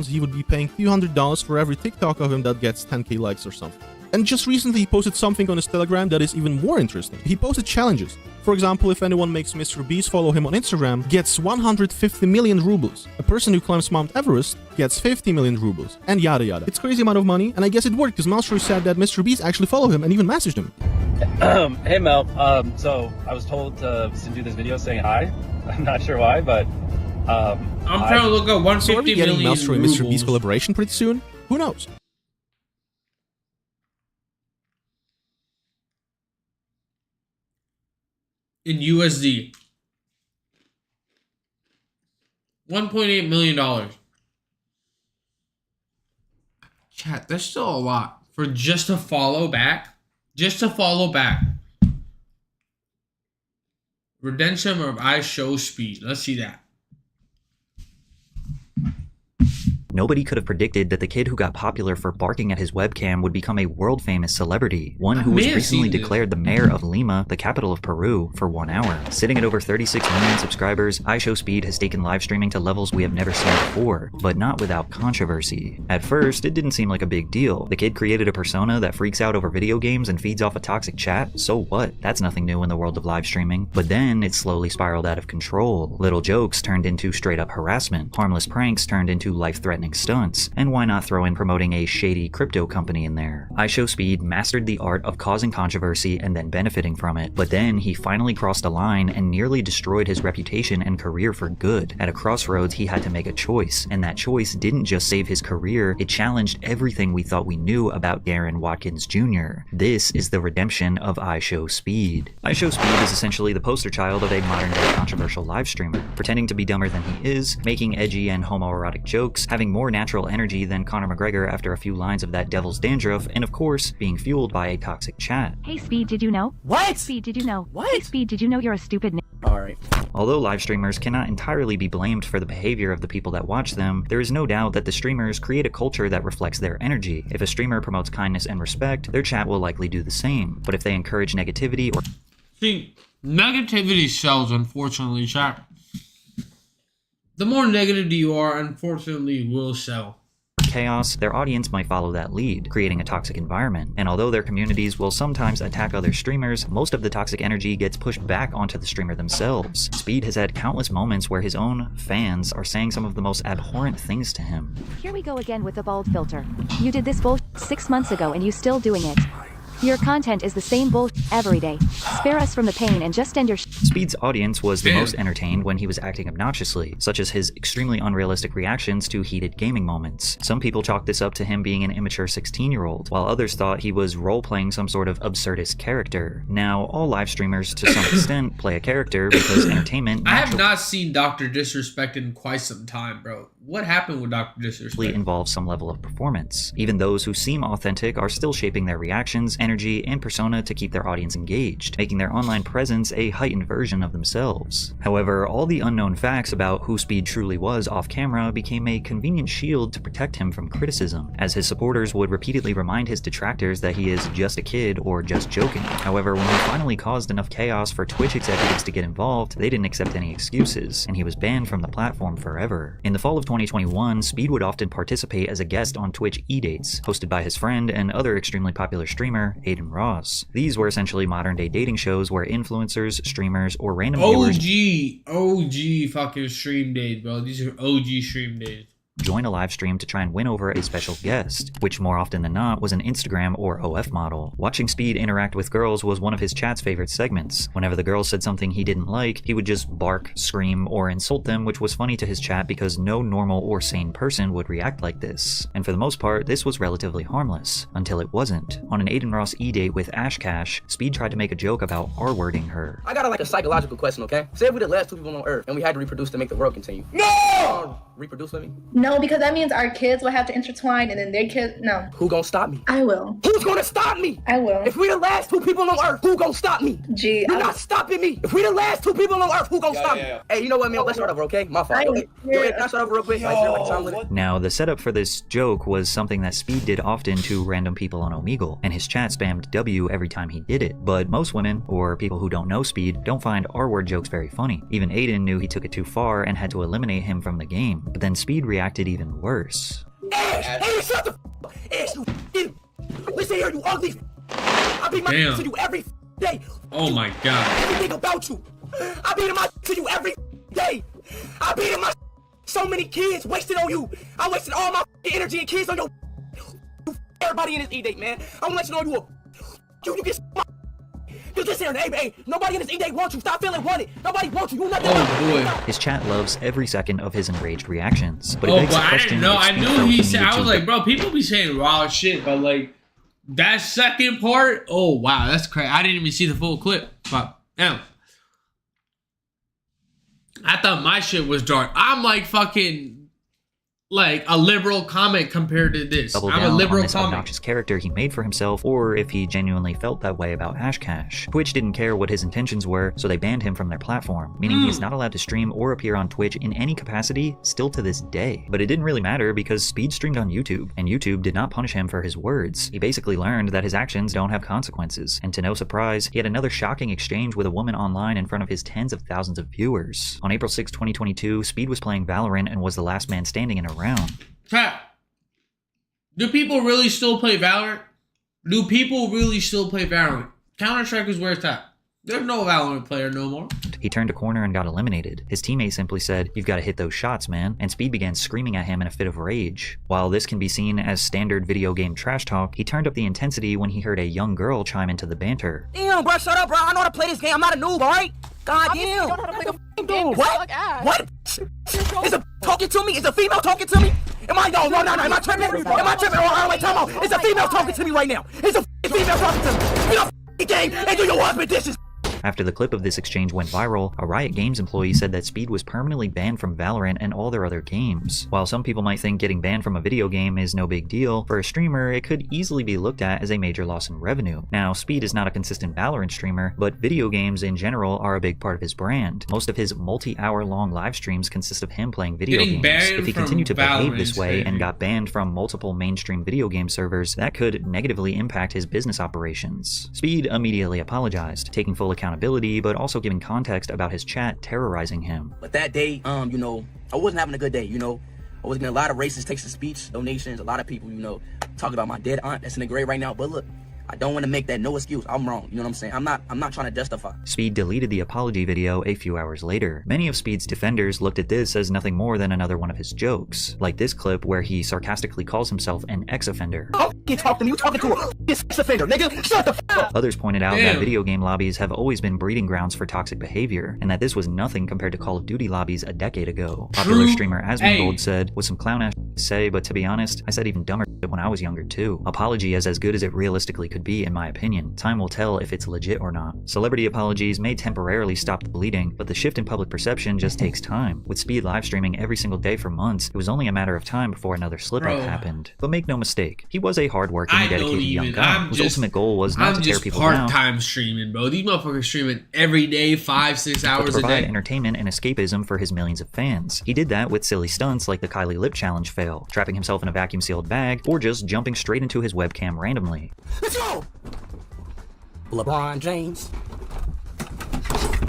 He would be paying $200 for every TikTok of him that gets 10k likes or something. And just recently he posted something on his Telegram that is even more interesting. He posted challenges. For example, if anyone makes Mr. follow him on Instagram, gets 150 million rubles. A person who climbs Mount Everest gets 50 million rubles. And yada yada. It's crazy amount of money, and I guess it worked because Melstory said that Mr. actually followed him and even messaged him. Hey Mel, so I was told to do this video saying hi. I'm not sure why, but I'm trying to look at 150 so are we getting million Melstory and Mr. rubles. collaboration pretty soon? Who knows? In USD. $1.8 million. Chat, that's still a lot. For just to follow back. Just to follow back. Redemption of iShowSpeed. Let's see that. Nobody could have predicted that the kid who got popular for barking at his webcam would become a world-famous celebrity, one who was recently declared the mayor of Lima, the capital of Peru, for 1 hour. Sitting at over 36 million subscribers, iShowSpeed has taken live streaming to levels we have never seen before, but not without controversy. At first, it didn't seem like a big deal. The kid created a persona that freaks out over video games and feeds off a toxic chat, so what? That's nothing new in the world of live streaming. But then, it slowly spiraled out of control. Little jokes turned into straight-up harassment, harmless pranks turned into life-threatening stunts, and why not throw in promoting a shady crypto company in there? iShowSpeed mastered the art of causing controversy and then benefiting from it, but then he finally crossed a line and nearly destroyed his reputation and career for good. At a crossroads, he had to make a choice, and that choice didn't just save his career, it challenged everything we thought we knew about Darren Watkins Jr. This is the redemption of iShowSpeed. iShowSpeed is essentially the poster child of a modern-day controversial live streamer, pretending to be dumber than he is, making edgy and homoerotic jokes, having more natural energy than Conor McGregor after a few lines of that devil's dandruff, and of course, being fueled by a toxic chat. Hey Speed, did you know? What? Speed, did you know? What? Hey Speed, did you know you're a stupid Alright. Although live streamers cannot entirely be blamed for the behavior of the people that watch them, there is no doubt that the streamers create a culture that reflects their energy. If a streamer promotes kindness and respect, their chat will likely do the same. But if they encourage negativity or... See, negativity sells, unfortunately, chat. The more negative you are, unfortunately, you will sell. Chaos, their audience might follow that lead, creating a toxic environment. And although their communities will sometimes attack other streamers, most of the toxic energy gets pushed back onto the streamer themselves. Speed has had countless moments where his own fans are saying some of the most abhorrent things to him. Here we go again with the bald filter. You did this bullshit 6 months ago and you still doing it. Your content is the same bullshit every day. Spare us from the pain and just end your Speed's audience was the most entertained when he was acting obnoxiously, such as his extremely unrealistic reactions to heated gaming moments. Some people chalked this up to him being an immature 16-year-old, while others thought he was role-playing some sort of absurdist character. Now, all live streamers to some extent play a character because entertainment I have not seen Dr. Disrespect in quite some time, bro. What happened with Dr. Disrespect? Involves some level of performance. Even those who seem authentic are still shaping their reactions, energy, and persona to keep their audience engaged, making their online presence a heightened version of themselves. However, all the unknown facts about who Speed truly was off camera became a convenient shield to protect him from criticism, as his supporters would repeatedly remind his detractors that he is just a kid or just joking. However, when he finally caused enough chaos for Twitch executives to get involved, they didn't accept any excuses, and he was banned from the platform forever. In the fall of 2021, Speed would often participate as a guest on Twitch E-Dates, hosted by his friend and other extremely popular streamer, Aiden Ross. These were essentially modern-day dating shows where influencers, streamers, or random viewers OG fucking stream days, bro. These are OG stream days. Join a live stream to try and win over a special guest, which more often than not was an Instagram or OF model. Watching Speed interact with girls was one of his chat's favorite segments. Whenever the girls said something he didn't like, he would just bark, scream, or insult them, which was funny to his chat because no normal or sane person would react like this. And for the most part, this was relatively harmless, until it wasn't. On an Aiden Ross E-Date with Ash Cash, Speed tried to make a joke about R-wording her. I got a psychological question, okay? Say if we're the last 2 people on Earth and we had to reproduce to make the world continue. No! Reproduce with me? No, because that means our kids will have to intertwine and then their kids, no. Who gonna stop me? I will. Who's gonna stop me? I will. If we the last 2 people on Earth, who gonna stop me? Gee, You're not stopping me. If we the last 2 people on Earth, who gonna stop me? Hey, you know what, man? Let's start over, okay? My fault. Can I start over real quick? Now, the setup for this joke was something that Speed did often to random people on Omegle, and his chat spammed W every time he did it. But most women, or people who don't know Speed, don't find R-word jokes very funny. Even Aiden knew he took it too far and had to eliminate him from the game. But then Speed reacted even worse. Ash! Hey, shut the Ash, you listen here, you ugly I beat my to you every day. Oh my god. Everything about you. I beat my to you every day. I beat my so many kids wasted on you. I wasted all my energy and kids on your everybody in this E-Date, man. I'm gonna let you know you get Dude, listen here, hey, nobody in this E-Date wants you. Stop feeling wanted. Nobody wants you. You nothing. Oh boy. His chat loves every second of his enraged reactions. But I didn't know. I knew he said. I was like, bro, people be saying raw shit, but like that second part. Oh wow, that's crazy. I didn't even see the full clip. But damn, I thought my shit was dark. I'm like fucking. Like a liberal comment compared to this. Double I'm down a liberal on this comment. Obnoxious character he made for himself, or if he genuinely felt that way about Ash Cash. Twitch didn't care what his intentions were, so they banned him from their platform, meaning he's not allowed to stream or appear on Twitch in any capacity still to this day. But it didn't really matter because Speed streamed on YouTube, and YouTube did not punish him for his words. He basically learned that his actions don't have consequences, and to no surprise, he had another shocking exchange with a woman online in front of his tens of thousands of viewers. On April 6, 2022, Speed was playing Valorant and was the last man standing in a round. Chat. Do people really still play Valorant? Do people really still play Valorant? Counter-Strike is where it's at. There's no Valorant player no more. He turned a corner and got eliminated. His teammate simply said, "You've got to hit those shots, man," and Speed began screaming at him in a fit of rage. While this can be seen as standard video game trash talk, he turned up the intensity when he heard a young girl chime into the banter. Damn, bro, shut up, bro. I know how to play this game. I'm not a noob, alright? God damn. What? Is a talking to me? Is a female talking to me? Am I no? Am I tripping? Oh, wait, time out. Is a female talking to me right now? Is a female talking to me? Get a game and do your husband dishes. After the clip of this exchange went viral, a Riot Games employee said that Speed was permanently banned from Valorant and all their other games. While some people might think getting banned from a video game is no big deal, for a streamer it could easily be looked at as a major loss in revenue. Now, Speed is not a consistent Valorant streamer, but video games in general are a big part of his brand. Most of his multi-hour-long live streams consist of him playing video games. If he continued to behave this way and got banned from multiple mainstream video game servers, that could negatively impact his business operations. Speed immediately apologized, taking full accountability, but also giving context about his chat terrorizing him. But that day, you know, I wasn't having a good day, you know. I was getting a lot of racist text-to-speech donations, a lot of people, you know, talking about my dead aunt that's in the grave right now. But look, I don't want to make that no excuse. I'm wrong. You know what I'm saying? I'm not trying to justify. Speed deleted the apology video a few hours later. Many of Speed's defenders looked at this as nothing more than another one of his jokes, like this clip where he sarcastically calls himself an ex-offender. Oh, you talking to me? You talking to a ex-offender, nigga? Shut the f up. Others pointed out that video game lobbies have always been breeding grounds for toxic behavior, and that this was nothing compared to Call of Duty lobbies a decade ago. Popular streamer Asmongold said, "With some clown ass to say, but to be honest, I said even dumber shit when I was younger too. Apology is as good as it realistically could be, in my opinion. Time will tell if it's legit or not. Celebrity apologies may temporarily stop the bleeding, but the shift in public perception just takes time. With Speed live streaming every single day for months, it was only a matter of time before another slip-up happened. But make no mistake, he was a hardworking, dedicated young guy whose ultimate goal was not to tear people down. I'm just part-time streaming, bro. These motherfuckers streaming every day, 5-6 hours to a provide day. entertainment and escapism for his millions of fans. He did that with silly stunts like the Kylie lip challenge fail, trapping himself in a vacuum-sealed bag, or just jumping straight into his webcam randomly. Let's go! LeBron James.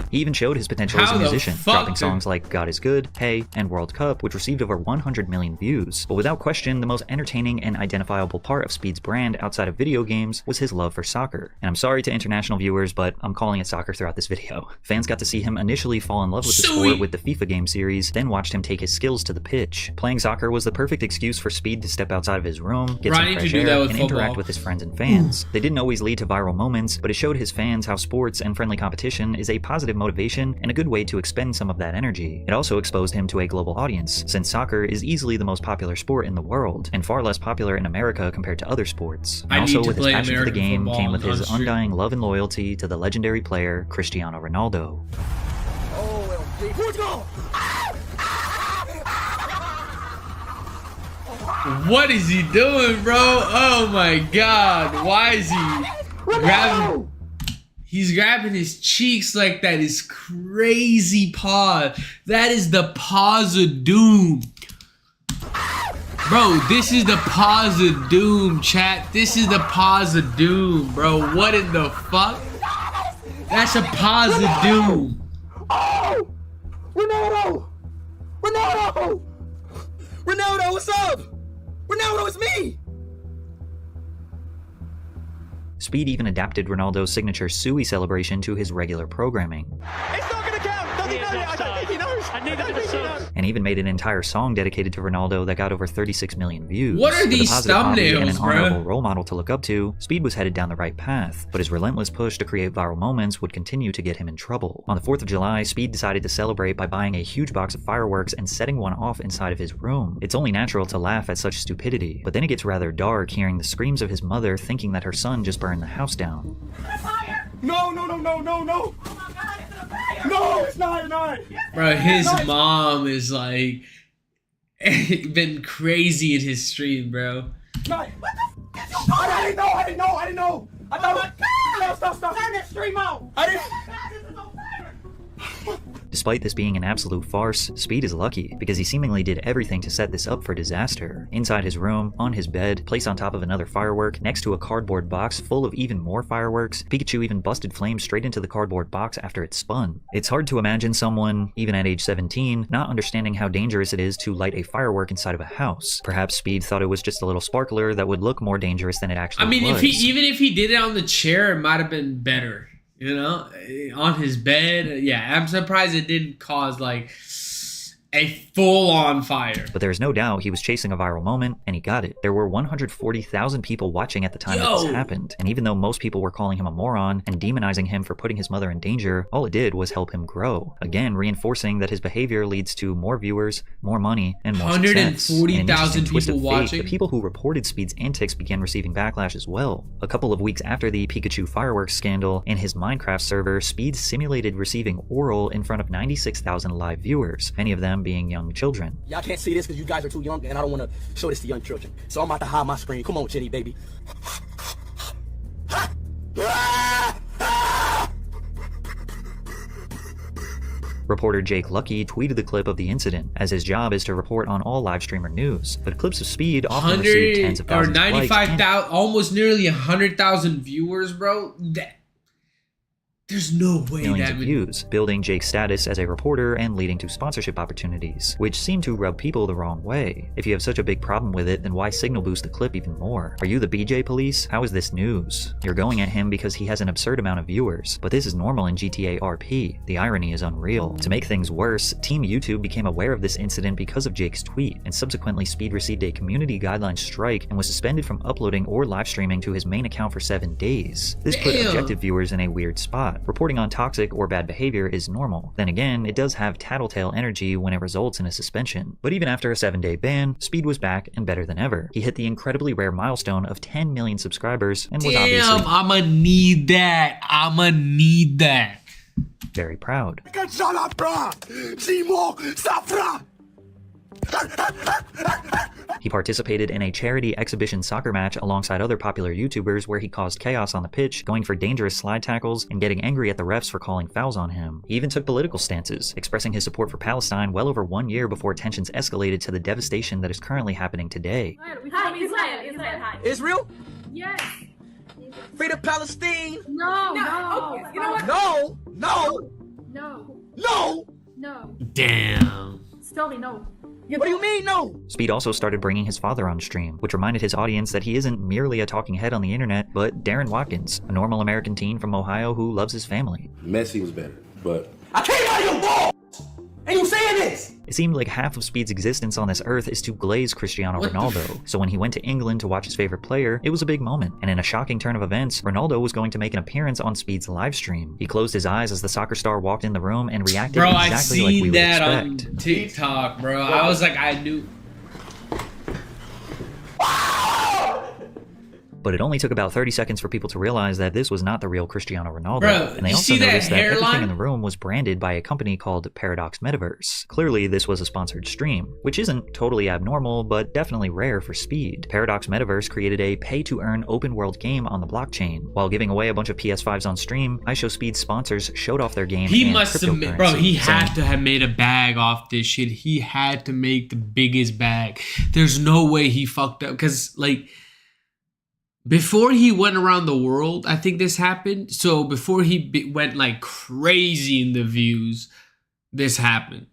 He even showed his potential as a musician, dropping songs like God is Good, Hey, and World Cup, which received over 100 million views. But without question, the most entertaining and identifiable part of Speed's brand outside of video games was his love for soccer. And I'm sorry to international viewers, but I'm calling it soccer throughout this video. Fans got to see him initially fall in love with the sport with the FIFA game series, then watched him take his skills to the pitch. Playing soccer was the perfect excuse for Speed to step outside of his room, get some fresh air, and interact with his friends and fans. They didn't always lead to viral moments, but it showed his fans how sports and friendly competition is a positive motivation and a good way to expend some of that energy. It also exposed him to a global audience, since soccer is easily the most popular sport in the world, and far less popular in America compared to other sports. And also with his passion for the game came with his undying love and loyalty to the legendary player Cristiano Ronaldo. What is he doing, bro? Oh my god. Why is he grabbing? He's grabbing his cheeks like that. Is crazy pause. That is the pause of doom. Bro, this is the pause of doom, chat. This is the pause of doom, bro. What in the fuck? That's a pause of doom. Oh! Ronaldo! Ronaldo! Ronaldo, what's up? Ronaldo, it's me! Speed even adapted Ronaldo's signature Sui celebration to his regular programming. It's not gonna count! Does he know? I don't think he knows. I need And even made an entire song dedicated to Ronaldo that got over 36 million views. What are these thumbnails, and an honorable role model to look up to, Speed was headed down the right path, but his relentless push to create viral moments would continue to get him in trouble. On the 4th of July, Speed decided to celebrate by buying a huge box of fireworks and setting one off inside of his room. It's only natural to laugh at such stupidity, but then it gets rather dark hearing the screams of his mother thinking that her son just burned the house down. No, no, no, no, no, no! No, it's not. Bro, his mom is like been crazy in his stream, bro. What the f*** is I didn't know. I thought stop. Turn that stream out. I didn't. Despite this being an absolute farce, Speed is lucky, because he seemingly did everything to set this up for disaster. Inside his room, on his bed, placed on top of another firework, next to a cardboard box full of even more fireworks, Pikachu even busted flames straight into the cardboard box after it spun. It's hard to imagine someone, even at age 17, not understanding how dangerous it is to light a firework inside of a house. Perhaps Speed thought it was just a little sparkler that would look more dangerous than it actually was. I mean, even if he did it on the chair, it might have been better. You know, on his bed. Yeah, I'm surprised it didn't cause like a full-on fire. But there's no doubt he was chasing a viral moment, and he got it. There were 140,000 people watching at the time that this happened, and even though most people were calling him a moron and demonizing him for putting his mother in danger, all it did was help him grow. Again, reinforcing that his behavior leads to more viewers, more money, and more success. 140,000 people watching. The people who reported Speed's antics began receiving backlash as well. A couple of weeks after the Pikachu fireworks scandal, in his Minecraft server, Speed simulated receiving oral in front of 96,000 live viewers, many of them being young children. Y'all can't see this because you guys are too young, and I don't want to show this to young children. So I'm about to hide my screen. Come on, Jenny, baby. Reporter Jake Lucky tweeted the clip of the incident, as his job is to report on all live streamer news. But clips of Speed often receive tens of thousands of likes. 95,000, almost nearly 100,000 viewers, bro. There's no way millions of views, building Jake's status as a reporter and leading to sponsorship opportunities, which seem to rub people the wrong way. If you have such a big problem with it, then why signal boost the clip even more? Are you the BJ police? How is this news? You're going at him because he has an absurd amount of viewers, but this is normal in GTA RP. The irony is unreal. To make things worse, Team YouTube became aware of this incident because of Jake's tweet, and subsequently Speed received a community guidelines strike and was suspended from uploading or live streaming to his main account for 7 days. This put objective viewers in a weird spot. Reporting on toxic or bad behavior is normal. Then again, it does have tattletale energy when it results in a suspension. But even after a 7-day ban, Speed was back and better than ever. He hit the incredibly rare milestone of 10 million subscribers and was obviously I'ma need that. Very proud. He participated in a charity exhibition soccer match alongside other popular YouTubers where he caused chaos on the pitch, going for dangerous slide tackles and getting angry at the refs for calling fouls on him. He even took political stances, expressing his support for Palestine well over 1 year before tensions escalated to the devastation that is currently happening today. Hi, Israel. Hi. Israel? Yes. Free to Palestine? No. Okay, you know what? No. No! No. Damn. Tell me no. What do you mean, no? Speed also started bringing his father on stream, which reminded his audience that he isn't merely a talking head on the internet, but Darren Watkins, a normal American teen from Ohio who loves his family. Messi was better, but... I came out of your balls! And you saying this? It seemed like half of Speed's existence on this earth is to glaze Cristiano Ronaldo, so when he went to England to watch his favorite player, it was a big moment, and in a shocking turn of events, Ronaldo was going to make an appearance on Speed's livestream. He closed his eyes as the soccer star walked in the room and reacted exactly like we would expect. Bro, I seen that on TikTok, bro. I was like, I knew. But it only took about 30 seconds for people to realize that this was not the real Cristiano Ronaldo. Bro, and they also noticed that everything in the room was branded by a company called Paradox Metaverse. Clearly, this was a sponsored stream, which isn't totally abnormal, but definitely rare for Speed. Paradox Metaverse created a pay-to-earn open-world game on the blockchain. While giving away a bunch of PS5s on stream, iShowSpeed sponsors showed off their game. He must have, bro, he had to have made a bag off this shit. He had to make the biggest bag. There's no way he fucked up, because, like, before he went around the world, I think this happened. So before he went like crazy in the views, this happened.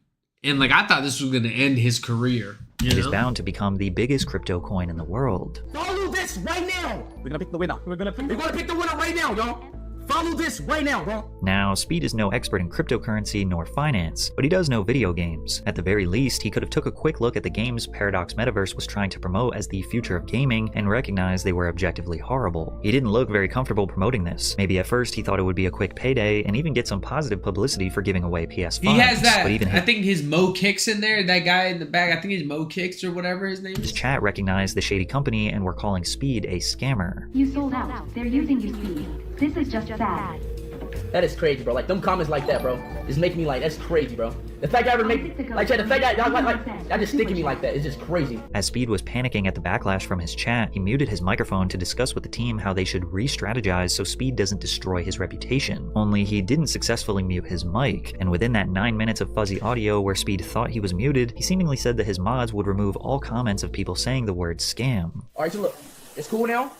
And like, I thought this was going to end his career. It is bound to become the biggest crypto coin in the world. Follow this right now. We're going to pick the winner. We're going to pick the winner right now, y'all. Follow this right now, bro. Now, Speed is no expert in cryptocurrency nor finance, but he does know video games. At the very least, he could have took a quick look at the games Paradox Metaverse was trying to promote as the future of gaming and recognized they were objectively horrible. He didn't look very comfortable promoting this. Maybe at first he thought it would be a quick payday and even get some positive publicity for giving away PS5s. He has that, I think his Mo Kicks in there, that guy in the back, I think he's Mo Kicks or whatever his name is. His chat recognized the shady company and were calling Speed a scammer. You sold out. They're using you, Speed. This is just bad. That is crazy, bro. Like, them comments like that, bro, is making me like, that's crazy, bro. The fact I ever make, like, the fact y'all just sticking me like that is just crazy. As Speed was panicking at the backlash from his chat, he muted his microphone to discuss with the team how they should re-strategize so Speed doesn't destroy his reputation. Only he didn't successfully mute his mic, and within that 9 minutes of fuzzy audio where Speed thought he was muted, he seemingly said that his mods would remove all comments of people saying the word scam. Alright, so look, it's cool now.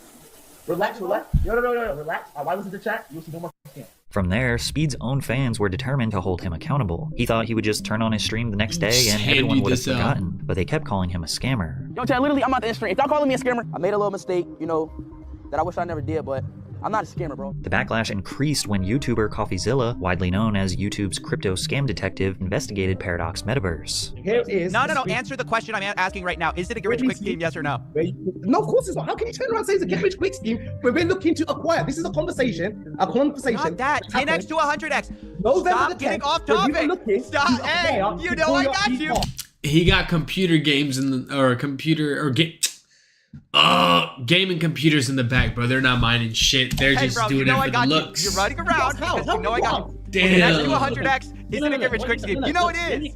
Relax. No, relax. I listen to the chat, you'll see no more scam. From there, Speed's own fans were determined to hold him accountable. He thought he would just turn on his stream the next day and everyone would have forgotten, but they kept calling him a scammer. Yo, Chad, literally, I'm out the stream. If y'all calling me a scammer, I made a little mistake, you know, that I wish I never did, but I'm not a scammer, bro. The backlash increased when YouTuber CoffeeZilla, widely known as YouTube's crypto scam detective, investigated Paradox Metaverse. Here is no. Answer the question I'm asking right now. Is it a get-rich-quick scheme, yes or no? No, of course it's not. How can you turn around and say it's a get-rich-quick scheme when we're looking to acquire? This is a conversation. Not that. 10x to 100x. Stop getting off topic. Stop. Hey, you know I got you. He got computer games in the, gaming computers in the back, bro. They're not mining shit. They're just doing it for the looks. You're running around. You know I got you. Damn. 10x to 100x isn't a get-rich-quick scheme. You know it is.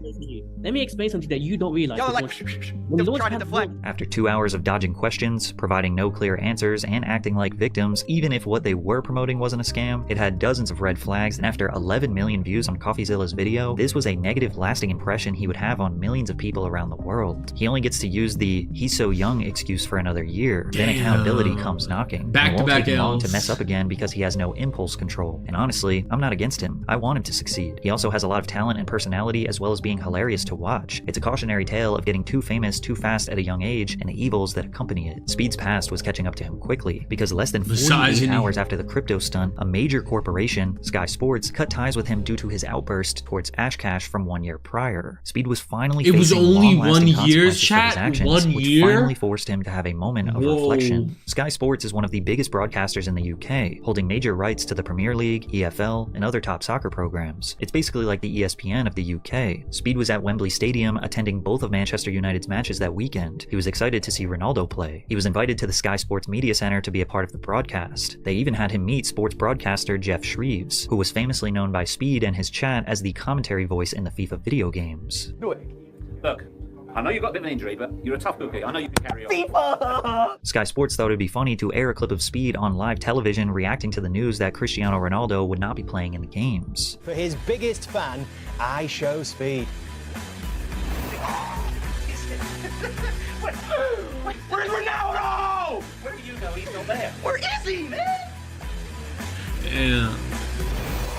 Let me explain something that you don't realize. Yo, like, trying to deflect. After 2 hours of dodging questions, providing no clear answers, and acting like victims, even if what they were promoting wasn't a scam, it had dozens of red flags, and after 11 million views on CoffeeZilla's video, this was a negative lasting impression he would have on millions of people around the world. He only gets to use the "he's so young" excuse for another year. Then accountability comes knocking. Back it won't to back take him long L's. to mess up again because he has no impulse control. And honestly, I'm not against him. I want him to succeed. He also has a lot of talent and personality as well as being hilarious to watch. It's a cautionary tale of getting too famous too fast at a young age and the evils that accompany it. Speed's past was catching up to him quickly because less than 48 hours after the crypto stunt, a major corporation, Sky Sports, cut ties with him due to his outburst towards Ash Cash from 1 year prior. Speed was finally facing long-lasting consequences for his actions, which finally forced him to have a moment of reflection. Sky Sports is one of the biggest broadcasters in the UK, holding major rights to the Premier League, EFL, and other top soccer programs. It's basically like the ESPN of the UK. Speed was at Wembley Stadium attending both of Manchester United's matches that weekend. He was excited to see Ronaldo play. He was invited to the Sky Sports Media Center to be a part of the broadcast. They even had him meet sports broadcaster Jeff Shreves, who was famously known by Speed and his chat as the commentary voice in the FIFA video games. Do it. Look, I know you've got a bit of an injury, but you're a tough cookie. I know you can carry on. FIFA! Sky Sports thought it'd be funny to air a clip of Speed on live television reacting to the news that Cristiano Ronaldo would not be playing in the games. For his biggest fan, iShowSpeed. Where's Ronaldo? Where do you know he's not there? Where is he, man? Yeah.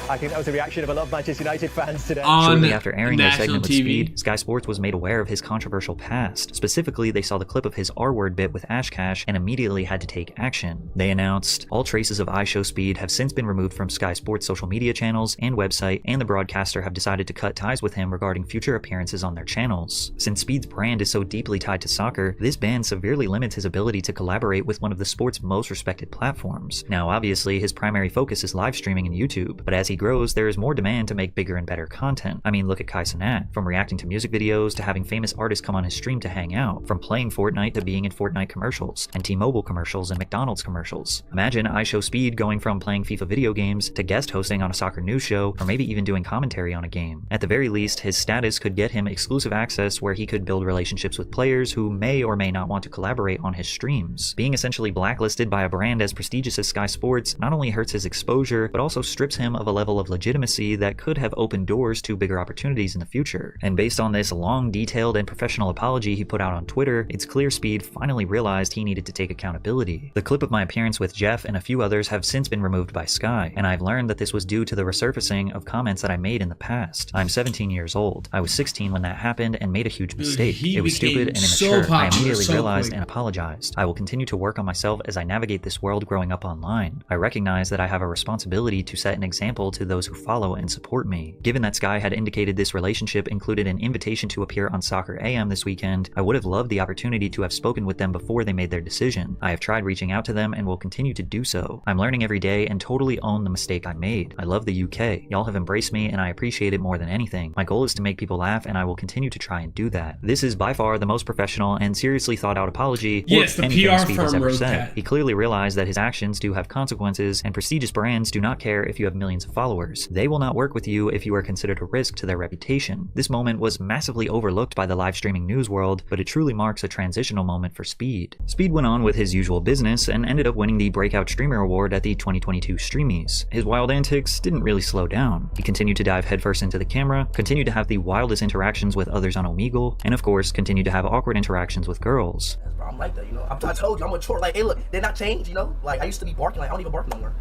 I think that was the reaction of a lot of Manchester United fans today. Shortly after airing their national segment with TV. Speed, Sky Sports was made aware of his controversial past. Specifically, they saw the clip of his R-word bit with Ashcash and immediately had to take action. They announced, all traces of iShowSpeed have since been removed from Sky Sports' social media channels and website, and the broadcaster have decided to cut ties with him regarding future appearances on their channels. Since Speed's brand is so deeply tied to soccer, this ban severely limits his ability to collaborate with one of the sport's most respected platforms. Now, obviously, his primary focus is live streaming and YouTube, but as he grows, there is more demand to make bigger and better content. I mean, look at Kai Cenat. From reacting to music videos to having famous artists come on his stream to hang out, from playing Fortnite to being in Fortnite commercials, and T-Mobile commercials and McDonald's commercials. Imagine iShowSpeed going from playing FIFA video games to guest hosting on a soccer news show, or maybe even doing commentary on a game. At the very least, his status could get him exclusive access where he could build relationships with players who may or may not want to collaborate on his streams. Being essentially blacklisted by a brand as prestigious as Sky Sports not only hurts his exposure, but also strips him of a level of legitimacy that could have opened doors to bigger opportunities in the future. And based on this long, detailed, and professional apology he put out on Twitter, it's clear Speed finally realized he needed to take accountability. The clip of my appearance with Jeff and a few others have since been removed by Sky, and I've learned that this was due to the resurfacing of comments that I made in the past. I'm 17 years old. I was 16 when that happened and made a huge mistake. It was stupid and immature. I immediately realized and apologized. I will continue to work on myself as I navigate this world growing up online. I recognize that I have a responsibility to set an example to those who follow and support me. Given that Sky had indicated this relationship included an invitation to appear on Soccer AM this weekend, I would have loved the opportunity to have spoken with them before they made their decision. I have tried reaching out to them and will continue to do so. I'm learning every day and totally own the mistake I made. I love the UK. Y'all have embraced me and I appreciate it more than anything. My goal is to make people laugh and I will continue to try and do that. This is by far the most professional and seriously thought out apology yes, the anything PR Speed has firm ever wrote said. that. He clearly realized that his actions do have consequences, and prestigious brands do not care if you have millions of followers. They will not work with you if you are considered a risk to their reputation. This moment was massively overlooked by the live streaming news world, but it truly marks a transitional moment for Speed. Speed went on with his usual business and ended up winning the Breakout Streamer Award at the 2022 Streamies. His wild antics didn't really slow down. He continued to dive headfirst into the camera, continued to have the wildest interactions with others on Omegle, and of course, continued to have awkward interactions with girls. Bro, I'm like that, you know. I told you, I'm mature. Like, hey, look, they're not changed, you know. Like, I used to be barking. Like, I don't even bark no more.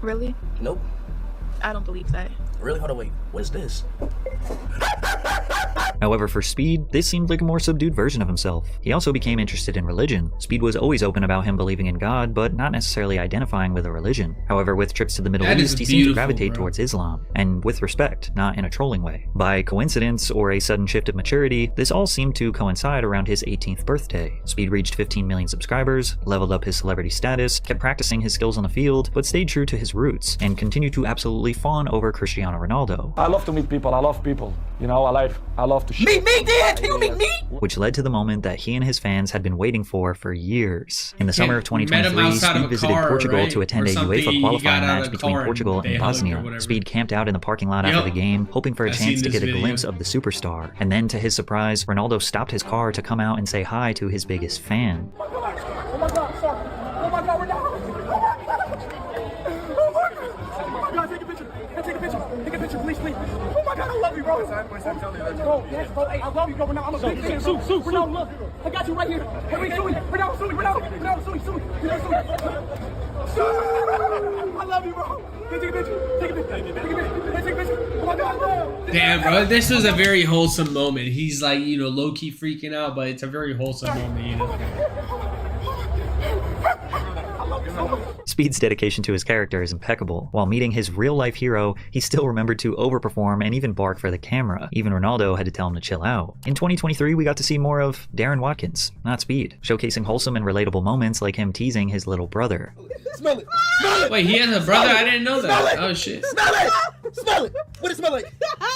Really? Nope. I don't believe that. Really? Hold on, wait. What is this? However, for Speed, this seemed like a more subdued version of himself. He also became interested in religion. Speed was always open about him believing in God, but not necessarily identifying with a religion. However, with trips to the Middle East, he seemed to gravitate towards Islam, and with respect, not in a trolling way. By coincidence, or a sudden shift of maturity, this all seemed to coincide around his 18th birthday. Speed reached 15 million subscribers, leveled up his celebrity status, kept practicing his skills on the field, but stayed true to his roots, and continued to absolutely fawn over Cristiano Ronaldo. I love to meet people, I love people. You know, I love to meet me, Dan! Can you meet me? Which led to the moment that he and his fans had been waiting for years. In the summer of 2023, Speed visited Portugal to attend a UEFA qualifying match between Portugal and Bosnia. Speed camped out in the parking lot after the game, hoping for a chance to get a glimpse of the superstar. And then, to his surprise, Ronaldo stopped his car to come out and say hi to his biggest fan. Oh my God, sorry. Oh my God, we're down. Oh my God, take a picture. Take a picture. Take a picture, please, please. Oh my God, I love you, bro. Bro, yes, bro. Hey, I love you, bro. I'm a big fan. Sue. Ronaldo, look. I got you right here. Hey, wait, Ronaldo. I love you, bro. Take a picture. Take a picture. Oh my God, bro. Damn, bro, this was a very wholesome moment. He's like, you know, low-key freaking out, but it's a very wholesome moment, you know. Speed's dedication to his character is impeccable. While meeting his real-life hero, he still remembered to overperform and even bark for the camera. Even Ronaldo had to tell him to chill out. In 2023, we got to see more of Darren Watkins, not Speed, showcasing wholesome and relatable moments like him teasing his little brother. Smell it. Smell it. Wait, he has a brother? I didn't know that. Oh, shit. Smell it. Smell it. What does it smell like?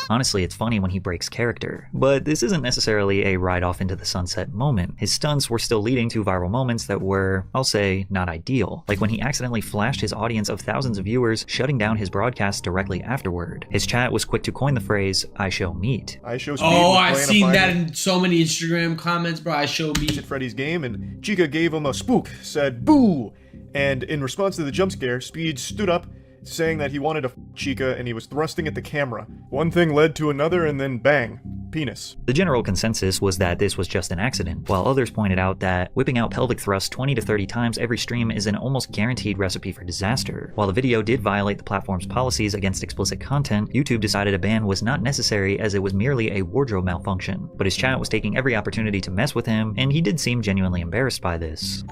Honestly, it's funny when he breaks character, but this isn't necessarily a ride off into the sunset moment. His stunts were still leading to viral moments that were, I'll say, not ideal. Like when he accidentally flashed his audience of thousands of viewers, shutting down his broadcast directly afterward. His chat was quick to coin the phrase, I show meat. Oh, I've seen that in so many Instagram comments, bro. I show meat. At Freddy's game, and Chica gave him a spook, said, boo! And in response to the jump scare, Speed stood up, saying that he wanted to f*** Chica and he was thrusting at the camera. One thing led to another and then bang. penis. The general consensus was that this was just an accident, while others pointed out that whipping out pelvic thrusts 20 to 30 times every stream is an almost guaranteed recipe for disaster. While the video did violate the platform's policies against explicit content, YouTube decided a ban was not necessary as it was merely a wardrobe malfunction. But his chat was taking every opportunity to mess with him, and he did seem genuinely embarrassed by this.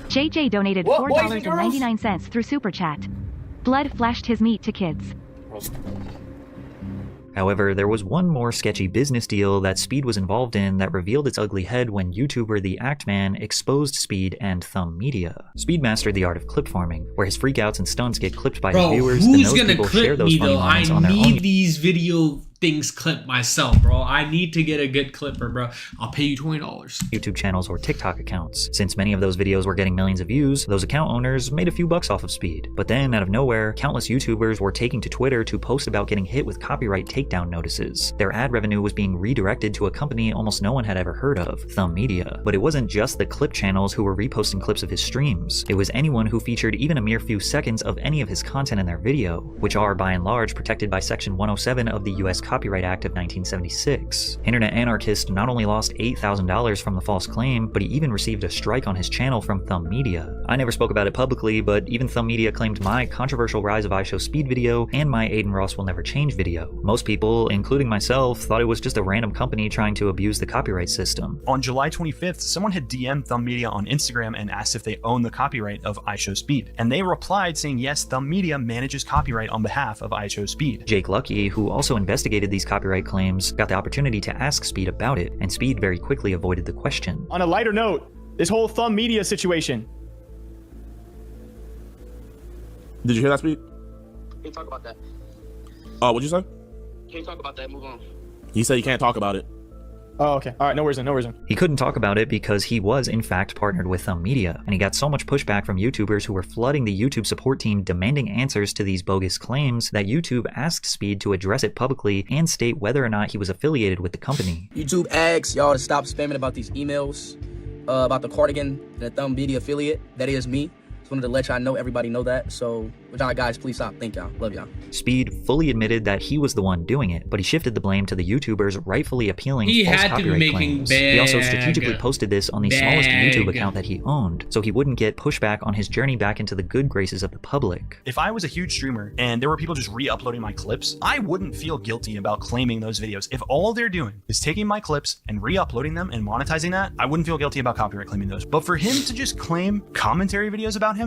JJ donated $4.99 through Super Chat. Blood flashed his meat to kids. However, there was one more sketchy business deal that Speed was involved in that revealed its ugly head when YouTuber The Act Man exposed Speed and Thumb Media. Speed mastered the art of clip farming, where his freakouts and stunts get clipped by his viewers, and those people share those funny moments on their own. I need these video things clipped myself, bro. I need to get a good clipper, bro. I'll pay you $20. YouTube channels or TikTok accounts. Since many of those videos were getting millions of views, those account owners made a few bucks off of Speed. But then, out of nowhere, countless YouTubers were taking to Twitter to post about getting hit with copyright takedown notices. Their ad revenue was being redirected to a company almost no one had ever heard of, Thumb Media. But it wasn't just the clip channels who were reposting clips of his streams. It was anyone who featured even a mere few seconds of any of his content in their video, which are by and large protected by Section 107 of the US Copyright Act of 1976. Internet Anarchist not only lost $8,000 from the false claim, but he even received a strike on his channel from Thumb Media. I never spoke about it publicly, but even Thumb Media claimed my controversial Rise of iShowSpeed video and my Aiden Ross Will Never Change video. Most people, including myself, thought it was just a random company trying to abuse the copyright system. On July 25th, someone had DM'd Thumb Media on Instagram and asked if they own the copyright of iShowSpeed, and they replied saying yes, Thumb Media manages copyright on behalf of iShowSpeed. Jake Lucky, who also investigated these copyright claims, got the opportunity to ask Speed about it, and Speed very quickly avoided the question. On a lighter note, this whole Thumb Media situation. Did you hear that, Speed? Can't talk about that. What'd you say? Can't talk about that. Move on. He said you can't talk about it. Oh, okay. All right, no worries then, no worries then. He couldn't talk about it because he was in fact partnered with Thumb Media, and he got so much pushback from YouTubers who were flooding the YouTube support team demanding answers to these bogus claims that YouTube asked Speed to address it publicly and state whether or not he was affiliated with the company. YouTube asks y'all to stop spamming about these emails about the Cardigan and the Thumb Media affiliate. That is me. Just wanted to let y'all know, everybody know that. So, y'all guys, please stop. Thank y'all. Love y'all. Speed fully admitted that he was the one doing it, but he shifted the blame to the YouTubers rightfully appealing false copyright claims. He also strategically posted this on the smallest YouTube account that he owned, so he wouldn't get pushback on his journey back into the good graces of the public. If I was a huge streamer and there were people just re-uploading my clips, I wouldn't feel guilty about claiming those videos. If all they're doing is taking my clips and re-uploading them and monetizing that, I wouldn't feel guilty about copyright claiming those. But for him to just claim commentary videos about him,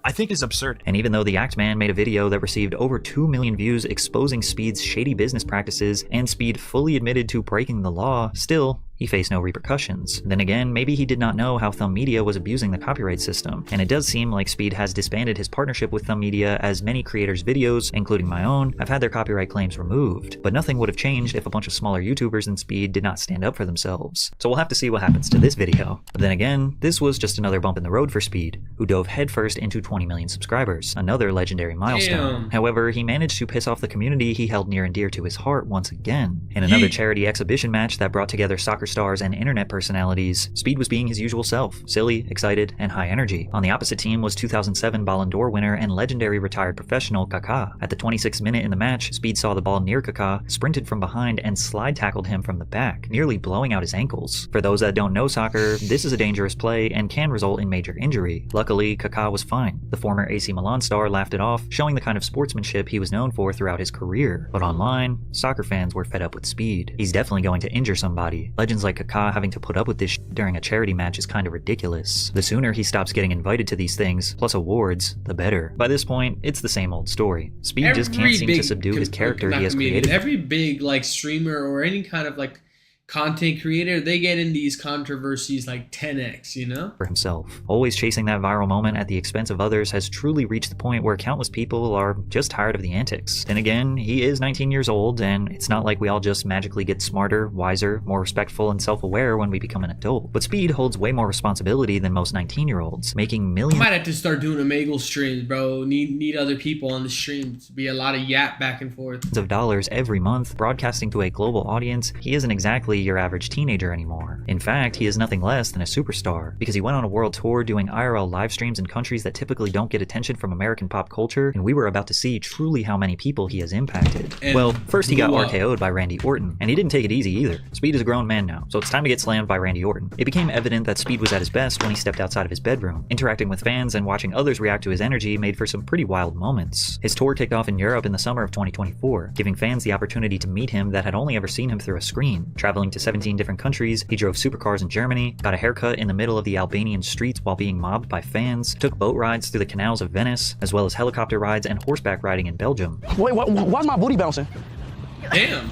I think is absurd. And even though the Act Man made a video that received over 2 million views exposing Speed's shady business practices, and Speed fully admitted to breaking the law, still, he faced no repercussions. Then again, maybe he did not know how Thumb Media was abusing the copyright system, and it does seem like Speed has disbanded his partnership with Thumb Media, as many creators' videos, including my own, have had their copyright claims removed. But nothing would have changed if a bunch of smaller YouTubers than Speed did not stand up for themselves. So we'll have to see what happens to this video. But then again, this was just another bump in the road for Speed, who dove headfirst into 20 million subscribers, another legendary milestone. Damn. However, he managed to piss off the community he held near and dear to his heart once again. In another charity exhibition match that brought together soccer stars and internet personalities, Speed was being his usual self, silly, excited, and high energy. On the opposite team was 2007 Ballon d'Or winner and legendary retired professional Kaká. At the 26th minute in the match, Speed saw the ball near Kaká, sprinted from behind, and slide tackled him from the back, nearly blowing out his ankles. For those that don't know soccer, this is a dangerous play and can result in major injury. Luckily, Kaká was fine. The former AC Milan star laughed it off, showing the kind of sportsmanship he was known for throughout his career. But online, soccer fans were fed up with Speed. He's definitely going to injure somebody. Legends like Kaká having to put up with this during a charity match is kind of ridiculous. The sooner he stops getting invited to these things, plus awards, the better. By this point, it's the same old story. Speed just can't seem to subdue his character he has created. Every big like streamer or any kind of like content creator, they get in these controversies like 10x, you know? For himself. Always chasing that viral moment at the expense of others has truly reached the point where countless people are just tired of the antics. Then again, he is 19 years old, and it's not like we all just magically get smarter, wiser, more respectful, and self-aware when we become an adult. But Speed holds way more responsibility than most 19-year-olds, making millions— I might have to start doing Omegle streams, bro. Need other people on the streams. Be a lot of yap back and forth. ...of dollars every month, broadcasting to a global audience. He isn't exactly exactly your average teenager anymore. In fact, he is nothing less than a superstar, because he went on a world tour doing IRL live streams in countries that typically don't get attention from American pop culture, and we were about to see truly how many people he has impacted. Well, first he got RKO'd by Randy Orton, and he didn't take it easy either. Speed is a grown man now, so it's time to get slammed by Randy Orton. It became evident that Speed was at his best when he stepped outside of his bedroom. Interacting with fans and watching others react to his energy made for some pretty wild moments. His tour kicked off in Europe in the summer of 2024, giving fans the opportunity to meet him that had only ever seen him through a screen. Traveling to 17 different countries, he drove supercars in Germany, got a haircut in the middle of the Albanian streets while being mobbed by fans, took boat rides through the canals of Venice, as well as helicopter rides and horseback riding in Belgium. Wait, why's my booty bouncing? Damn.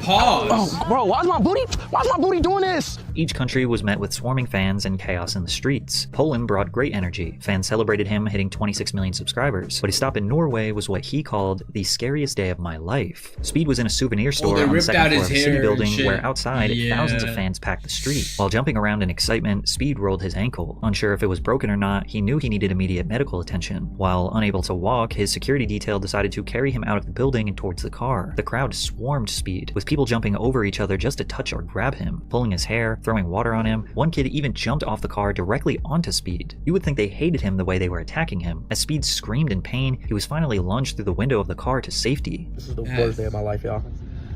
Pause. Oh, bro, why's my booty doing this? Each country was met with swarming fans and chaos in the streets. Poland brought great energy. Fans celebrated him hitting 26 million subscribers. But his stop in Norway was what he called the scariest day of my life. Speed was in a souvenir store on the second floor of a city building where outside thousands of fans packed the street. While jumping around in excitement, Speed rolled his ankle. Unsure if it was broken or not, he knew he needed immediate medical attention. While unable to walk, his security detail decided to carry him out of the building and towards the car. The crowd swarmed Speed, with people jumping over each other just to touch or grab him, pulling his hair, throwing water on him. One kid even jumped off the car directly onto Speed. You would think they hated him the way they were attacking him. As Speed screamed in pain, he was finally lunged through the window of the car to safety. This is the worst day of my life, y'all.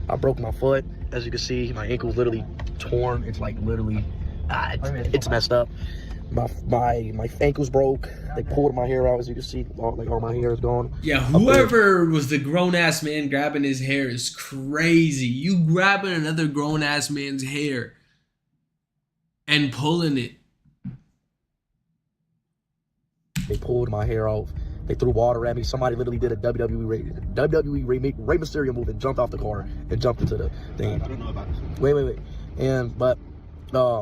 I broke my foot. As you can see, my ankle's literally torn. It's like literally, it's messed up. My ankle's broke. They pulled my hair out, as you can see. All my hair is gone. Yeah, whoever was the grown-ass man grabbing his hair is crazy. You grabbing another grown-ass man's hair and pulling it. They pulled my hair off. They threw water at me. Somebody literally did a WWE Rey Mysterio move and jumped off the car and jumped into the thing. Wait. But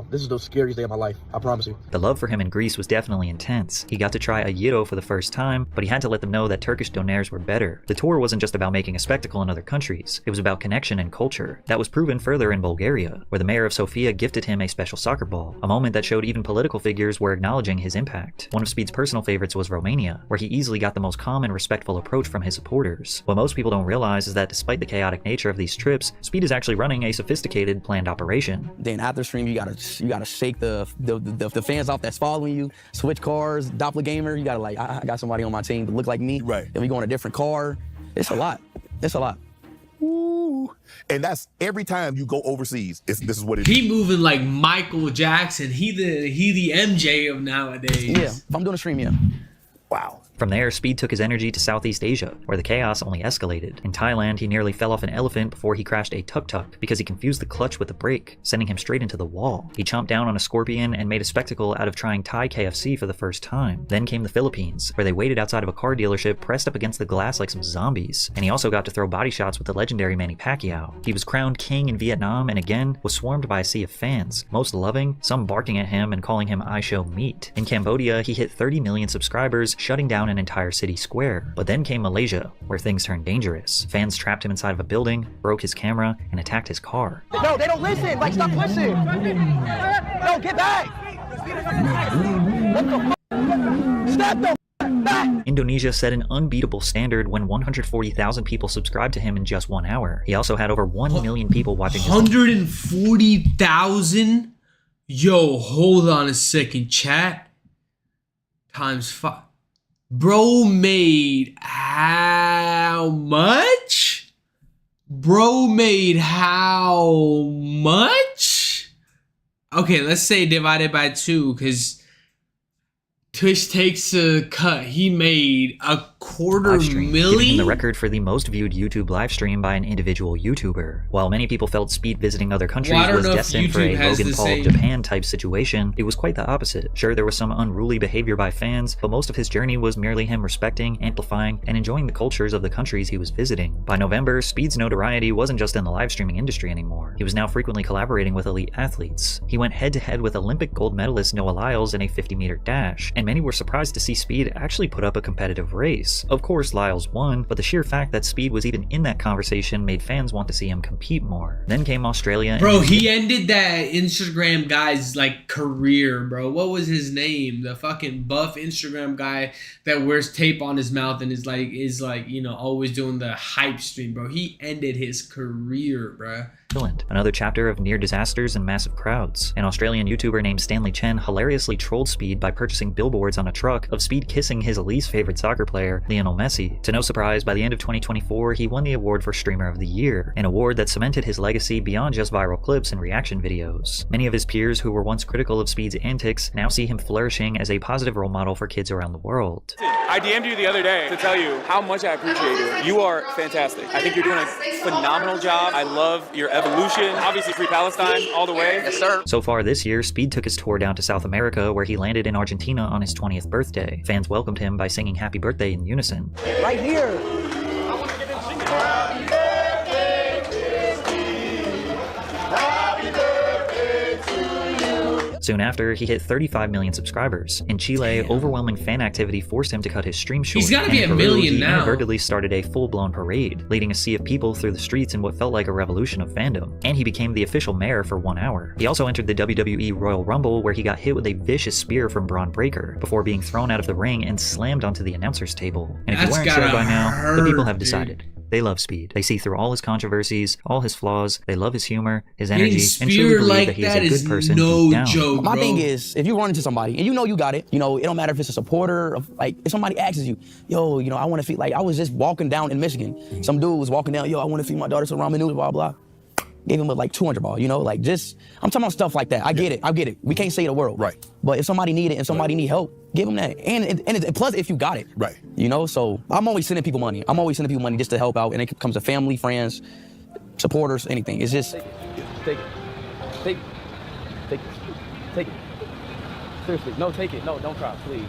this is the scariest day of my life, I promise you. The love for him in Greece was definitely intense. He got to try a gyro for the first time, but he had to let them know that Turkish donairs were better. The tour wasn't just about making a spectacle in other countries, it was about connection and culture. That was proven further in Bulgaria, where the mayor of Sofia gifted him a special soccer ball, a moment that showed even political figures were acknowledging his impact. One of Speed's personal favorites was Romania, where he easily got the most calm and respectful approach from his supporters. What most people don't realize is that despite the chaotic nature of these trips, Speed is actually running a sophisticated, planned operation. Then after stream, you gotta shake the fans off that's following you, switch cars, doppelganger. You gotta like, I got somebody on my team that look like me. Right. Then we go in a different car. It's a lot. It's a lot. Ooh. And that's every time you go overseas. This is what it is. He moving like Michael Jackson. He the MJ of nowadays. Yeah, if I'm doing a stream, yeah. Wow. From there, Speed took his energy to Southeast Asia, where the chaos only escalated. In Thailand, he nearly fell off an elephant before he crashed a tuk-tuk because he confused the clutch with the brake, sending him straight into the wall. He chomped down on a scorpion and made a spectacle out of trying Thai KFC for the first time. Then came the Philippines, where they waited outside of a car dealership pressed up against the glass like some zombies. And he also got to throw body shots with the legendary Manny Pacquiao. He was crowned king in Vietnam and again was swarmed by a sea of fans, most loving, some barking at him and calling him iShowSpeed. In Cambodia, he hit 30 million subscribers, shutting down an entire city square. But then came Malaysia, where things turned dangerous. Fans trapped him inside of a building, broke his camera, and attacked his car. No, they don't listen. Like, stop pushing. No, get back. What the f? Stop the f back. Indonesia set an unbeatable standard when 140,000 people subscribed to him in just 1 hour. He also had over 1 million people watching his 140,000? Yo, hold on a second, chat. Times 5. Bro made how much? Bro made how much? Okay, let's say divided by 2, because Twitch takes a cut. He made $250,000. Giving him the record for the most viewed YouTube live stream by an individual YouTuber. While many people felt Speed visiting other countries was destined for a Logan Paul Japan type situation, it was quite the opposite. Sure, there was some unruly behavior by fans, but most of his journey was merely him respecting, amplifying, and enjoying the cultures of the countries he was visiting. By November, Speed's notoriety wasn't just in the live streaming industry anymore. He was now frequently collaborating with elite athletes. He went head to head with Olympic gold medalist Noah Lyles in a 50-meter dash, and many were surprised to see Speed actually put up a competitive race. race. Of course, Lyles won, but the sheer fact that Speed was even in that conversation made fans want to see him compete more. Then came Australia. Bro, he ended that Instagram guy's like career, bro. What was his name? The fucking buff Instagram guy that wears tape on his mouth and is like, you know, always doing the hype stream, bro. He ended his career, bro. Another chapter of near disasters and massive crowds. An Australian YouTuber named Stanley Chen hilariously trolled Speed by purchasing billboards on a truck of Speed kissing his least favorite soccer player, Lionel Messi. To no surprise, by the end of 2024, he won the award for Streamer of the Year, an award that cemented his legacy beyond just viral clips and reaction videos. Many of his peers who were once critical of Speed's antics now see him flourishing as a positive role model for kids around the world. I DM'd you the other day to tell you how much I appreciate you. You are fantastic. I think you're doing a phenomenal job. I love your evolution. Obviously, Free Palestine all the way. Yes, sir. So far this year, Speed took his tour down to South America, where he landed in Argentina on his 20th birthday. Fans welcomed him by singing Happy Birthday in unison. Right here. Soon after, he hit 35 million subscribers. In Chile, overwhelming fan activity forced him to cut his stream short. He's gotta be a million now. He inadvertently started a full-blown parade, leading a sea of people through the streets in what felt like a revolution of fandom. And he became the official mayor for 1 hour. He also entered the WWE Royal Rumble, where he got hit with a vicious spear from Braun Breaker, before being thrown out of the ring and slammed onto the announcer's table. And if you weren't sure by now, the people have decided. They love Speed. They see through all his controversies, all his flaws. They love his humor, his energy, and truly believe that he is a good person deep down. My thing is, if you run into somebody and you know you got it, you know, it don't matter if it's a supporter, like if somebody asks you, yo, you know, I want to feed, like I was just walking down in Michigan. Some dude was walking down, yo, I want to feed my daughter some ramen noodles, blah, blah. Gave him like 200 ball, you know, like just, I'm talking about stuff like that. I get it. We can't save the world. Right. But if somebody need it and somebody need help, give them that. And plus, if you got it. Right. You know, so I'm always sending people money. I'm always sending people money just to help out. And it comes to family, friends, supporters, anything. It's just. Take it. Seriously, no, take it. No, don't cry, please.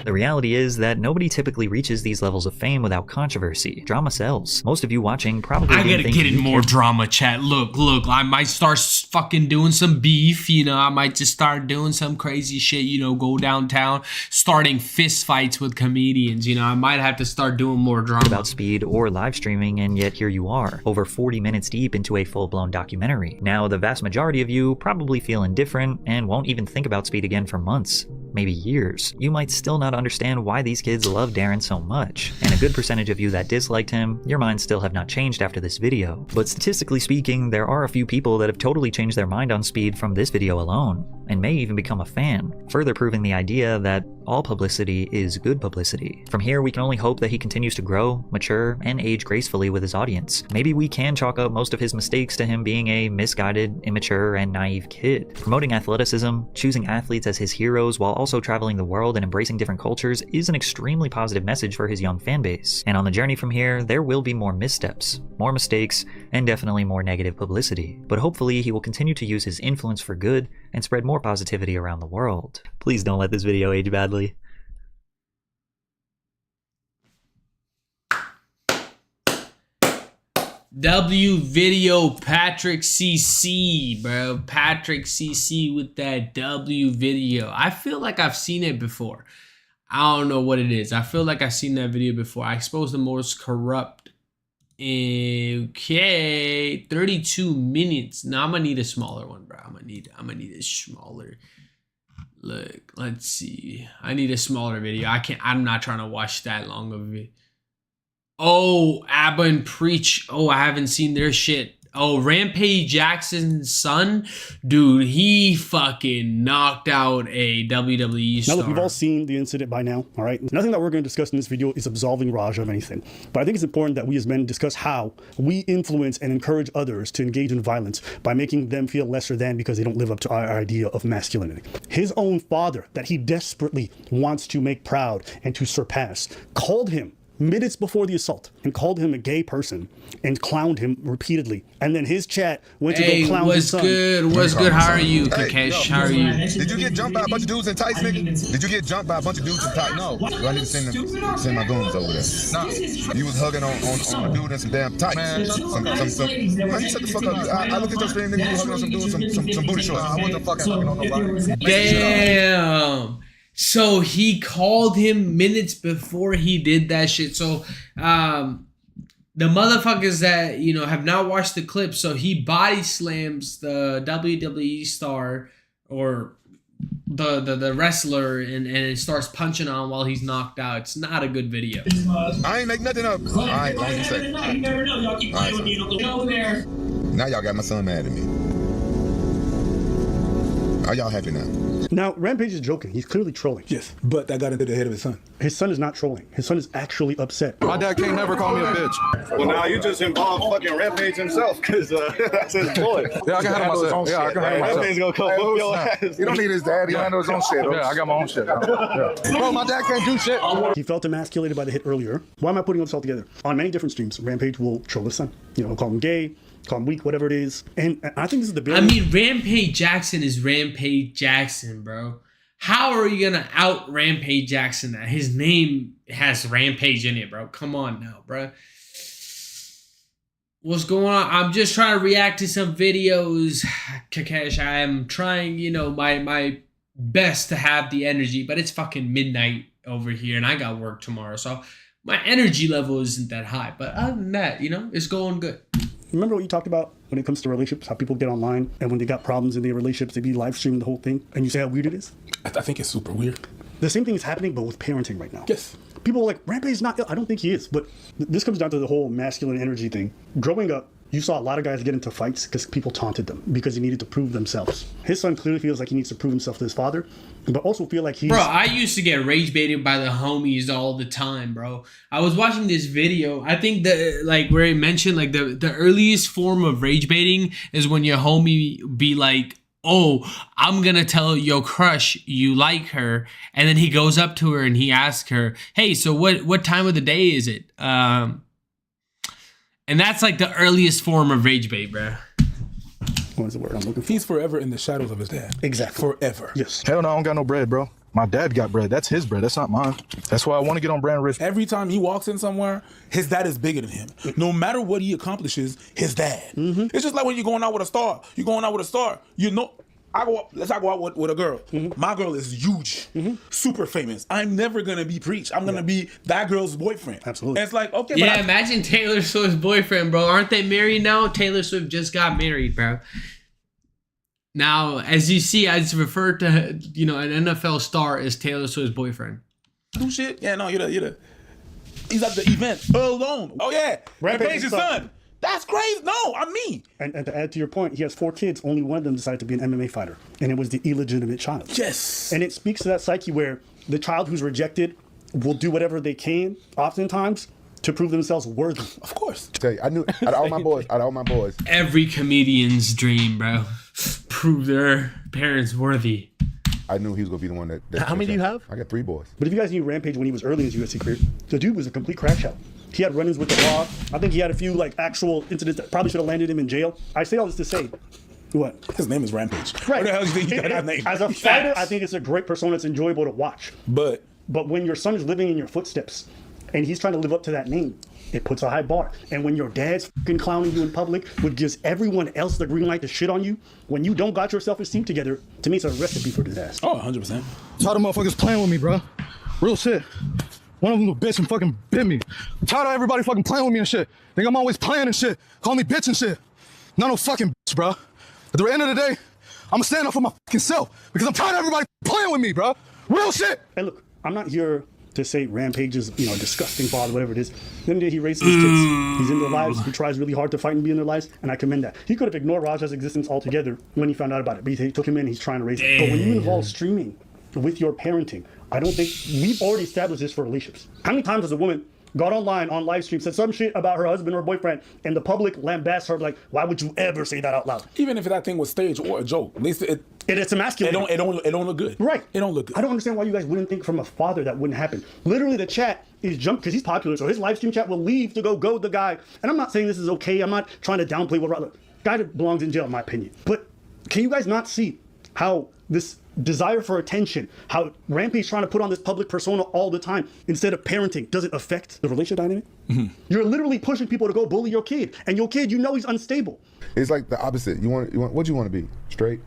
The reality is that nobody typically reaches these levels of fame without controversy. Drama sells. Most of you watching probably I gotta get in more drama, chat. Look, I might start fucking doing some beef, you know, I might just start doing some crazy shit, you know, go downtown, starting fist fights with comedians, you know, I might have to start doing more drama. About Speed or live streaming, and yet here you are, over 40 minutes deep into a full-blown documentary. Now, the vast majority of you probably feel indifferent and won't even think about Speed again for months, maybe years. You might still not understand why these kids love Darren so much, and a good percentage of you that disliked him, your minds still have not changed after this video. But statistically speaking, there are a few people that have totally changed their mind on Speed from this video alone, and may even become a fan, further proving the idea that all publicity is good publicity. From here, we can only hope that he continues to grow, mature, and age gracefully with his audience. Maybe we can chalk up most of his mistakes to him being a misguided, immature, and naive kid. Promoting athleticism, choosing athletes as his heroes while also traveling the world and embracing different cultures is an extremely positive message for his young fanbase. And on the journey from here, there will be more missteps, more mistakes, and definitely more negative publicity. But hopefully he will continue to use his influence for good and spread more positivity around the world. Please don't let this video age badly. W video Patrick CC, bro. Patrick CC with that W video. I feel like I've seen it before. I don't know what it is. I feel like I've seen that video before. I exposed the most corrupt. Okay, 32 minutes. Now I'm gonna need a smaller one, bro. I'm gonna need a smaller. Look, let's see. I need a smaller video. I'm not trying to watch that long of it. Oh, Abba and Preach. Oh, I haven't seen their shit. Oh, Rampage Jackson's son, dude, he fucking knocked out a WWE star. Now look, we've all seen the incident by now, all right? Nothing that we're going to discuss in this video is absolving Raja of anything. But I think it's important that we as men discuss how we influence and encourage others to engage in violence by making them feel lesser than because they don't live up to our idea of masculinity. His own father, that he desperately wants to make proud and to surpass, called him minutes before the assault and called him a gay person and clowned him repeatedly. And then his chat went to go clown his son. What's good? How are you, Kakesh? How are you? Did you get jumped by a bunch of dudes in tights, nigga? Did you get jumped by a bunch of dudes in tights? No. Do I need to send my goons over there? No. You was hugging on a dude in some damn tights. Man, shut the fuck up. I looked at your stream, nigga. You hugging on some dudes, some booty shorts. I wasn't fucking hugging on nobody. Damn. So he called him minutes before he did that shit. So the motherfuckers that, you know, have not watched the clip, so he body slams the WWE star or the wrestler and it starts punching on while he's knocked out. It's not a good video. I ain't make nothing up. All right, long as you say. You never know. Y'all keep playing with me. You don't go there. Now y'all got my son mad at me. Are y'all happy now? Now, Rampage is joking. He's clearly trolling. Yes, but that got into the head of his son. His son is not trolling. His son is actually upset. My dad can't never call me a bitch. Well, now you just involve fucking Rampage himself, because that's his boy. Yeah, I can handle myself. Yeah, I can handle myself. Rampage gonna come whoop your ass. You don't need his dad. He handle his own shit. Yeah, I got my own shit. Yeah. Bro, my dad can't do shit. He felt emasculated by the hit earlier. Why am I putting himself together? On many different streams, Rampage will troll his son. You know, call him gay, call him weak, whatever it is. And I think this is the big. I mean, Rampage Jackson is Rampage Jackson, bro. How are you gonna out Rampage Jackson that? His name has Rampage in it, bro. Come on now, bro. What's going on? I'm just trying to react to some videos, Kakesh. I am trying, you know, my best to have the energy, but it's fucking midnight over here and I got work tomorrow, so my energy level isn't that high. But other than that, you know, it's going good. Remember what you talked about when it comes to relationships, how people get online and when they got problems in their relationships, they be live streaming the whole thing, and you say how weird it is? I think it's super weird. The same thing is happening, but with parenting right now. Yes. People are like, Rampage is not ill. I don't think he is, but this comes down to the whole masculine energy thing. Growing up, you saw a lot of guys get into fights because people taunted them because they needed to prove themselves. His son clearly feels like he needs to prove himself to his father, but also feel like he's... Bro, I used to get rage baited by the homies all the time, bro. I was watching this video. I think that, like, where it mentioned, like, the earliest form of rage baiting is when your homie be like, oh, I'm gonna tell your crush you like her, and then he goes up to her and he asks her, hey, so what time of the day is it? And that's like the earliest form of rage bait, bro. What is the word I'm looking for? He's forever in the shadows of his dad. Exactly. Forever. Yes. Hell no, I don't got no bread, bro. My dad got bread. That's his bread. That's not mine. That's why I want to get on brand rich. Every time he walks in somewhere, his dad is bigger than him. No matter what he accomplishes, his dad. Mm-hmm. It's just like when you're going out with a star. You're going out with a star. You know, let's go out with a girl. Mm-hmm. My girl is huge, super famous. I'm never gonna be preached. I'm gonna be that girl's boyfriend. Absolutely. And it's like, okay, yeah, imagine Taylor Swift's boyfriend, bro. Aren't they married now? Taylor Swift just got married, bro. Now, as you see, I just referred to, you know, an NFL star as Taylor Swift's boyfriend. Do shit? Yeah, no, you're the. He's at the event alone. Oh yeah, Rampage's son. That's crazy. No, I'm me. And to add to your point, he has 4 kids. Only one of them decided to be an MMA fighter, and it was the illegitimate child. Yes. And it speaks to that psyche where the child who's rejected will do whatever they can, oftentimes, to prove themselves worthy. Of course. I knew out of all my boys. Every comedian's dream, bro. Prove their parents worthy. I knew he was gonna be the one that How many do you have? I got 3 boys. But if you guys knew Rampage when he was early in his UFC career, the dude was a complete crash out. He had run-ins with the law. I think he had a few like actual incidents that probably should have landed him in jail. I say all this to say, what? His name is Rampage. Right. What the hell do you think he got that name? As a fighter, I think it's a great persona. It's enjoyable to watch. But when your son is living in your footsteps and he's trying to live up to that name, it puts a high bar. And when your dad's fucking clowning you in public, which gives everyone else the green light to shit on you, when you don't got your self-esteem together, to me it's a recipe for disaster. Oh, 100%. Tired of motherfuckers playing with me, bro. Real shit. One of them a bitch and fucking bit me. I'm tired of everybody fucking playing with me and shit. Think I'm always playing and shit. Call me bitch and shit. Not no fucking bitch, bro. At the end of the day, I'm gonna stand up for my fucking self because I'm tired of everybody playing with me, bro. Real shit. Hey, look, I'm not here to say Rampage is, you know, a disgusting father, whatever it is. Then he raises his kids. He's in their lives. He tries really hard to fight and be in their lives, and I commend that. He could have ignored Raja's existence altogether when he found out about it, but he took him in. He's trying to raise him. But when you involve streaming with your parenting, I don't think we've already established this for relationships. How many times has a woman got online on live stream, said some shit about her husband or boyfriend, and the public lambasts her like, why would you ever say that out loud? Even if that thing was staged or a joke, at least it's emasculating. It don't look good. Right. It don't look good. I don't understand why you guys wouldn't think from a father that wouldn't happen. Literally, the chat is jumped because he's popular, so his live stream chat will leave to go goad the guy. And I'm not saying this is okay. I'm not trying to downplay what guy that belongs in jail, in my opinion. But can you guys not see how this desire for attention, how Rampage trying to put on this public persona all the time instead of parenting, does it affect the relationship dynamic? You're literally pushing people to go bully your kid, and your kid, you know he's unstable. It's like the opposite. What you want to be? Straight?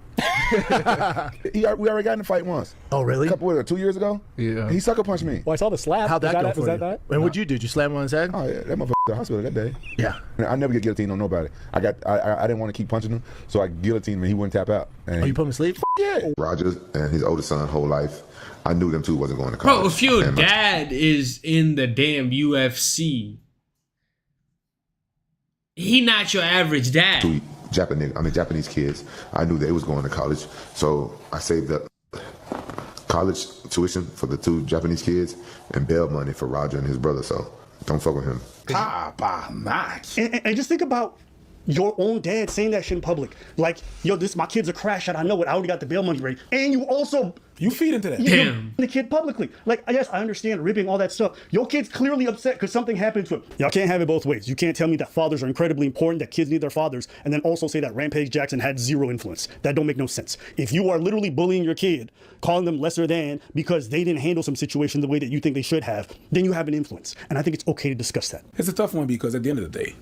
We already got in a fight once. Oh, really? 2 years ago? Yeah. He sucker punched me. Well, I saw the slap. How'd that go for you? that? And what'd you do? Did you slam him on his head? Oh, yeah. That motherfucker to the hospital that day. Yeah. I never get guillotined on nobody. I didn't want to keep punching him, so I guillotined him and he wouldn't tap out. And you put him to sleep? Yeah. Roger and his oldest son whole life, I knew them two wasn't going to college. Bro, if your dad is in the damn UFC, he not your average dad. Japanese kids. I knew they was going to college, so I saved up college tuition for the two Japanese kids and bail money for Roger and his brother. So don't fuck with him. And just think about your own dad saying that shit in public. Like, yo, my kid's a crash out. I know it. I already got the bail money ready. And you feed into that. Damn. The kid publicly. Like, yes, I understand ribbing, all that stuff. Your kid's clearly upset because something happened to him. Y'all can't have it both ways. You can't tell me that fathers are incredibly important, that kids need their fathers, and then also say that Rampage Jackson had zero influence. That don't make no sense. If you are literally bullying your kid, calling them lesser than because they didn't handle some situation the way that you think they should have, then you have an influence. And I think it's okay to discuss that. It's a tough one because at the end of the day,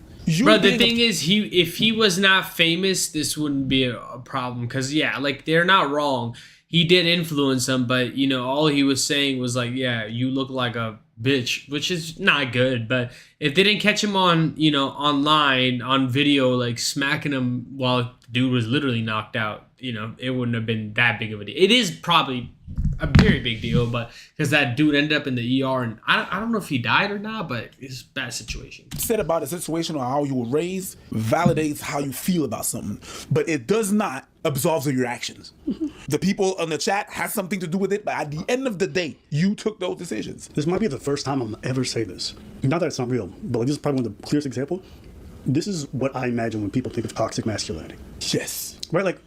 bro, the thing is, if he was not famous, this wouldn't be a problem. Cause yeah, like they're not wrong. He did influence them, but you know, all he was saying was like, yeah, you look like a bitch, which is not good. But if they didn't catch him on, you know, online on video, like smacking him while the dude was literally knocked out, you know, it wouldn't have been that big of a deal. It is probably a very big deal, but because that dude ended up in the ER, and I don't know if he died or not, but it's a bad situation. Said about a situation or how you were raised validates how you feel about something, but it does not absolve your actions. The people on the chat had something to do with it, but at the end of the day, you took those decisions. This might be the first time I'm ever say this. Not that it's not real, but like, this is probably one of the clearest examples. This is what I imagine when people think of toxic masculinity. Yes. Right? Like,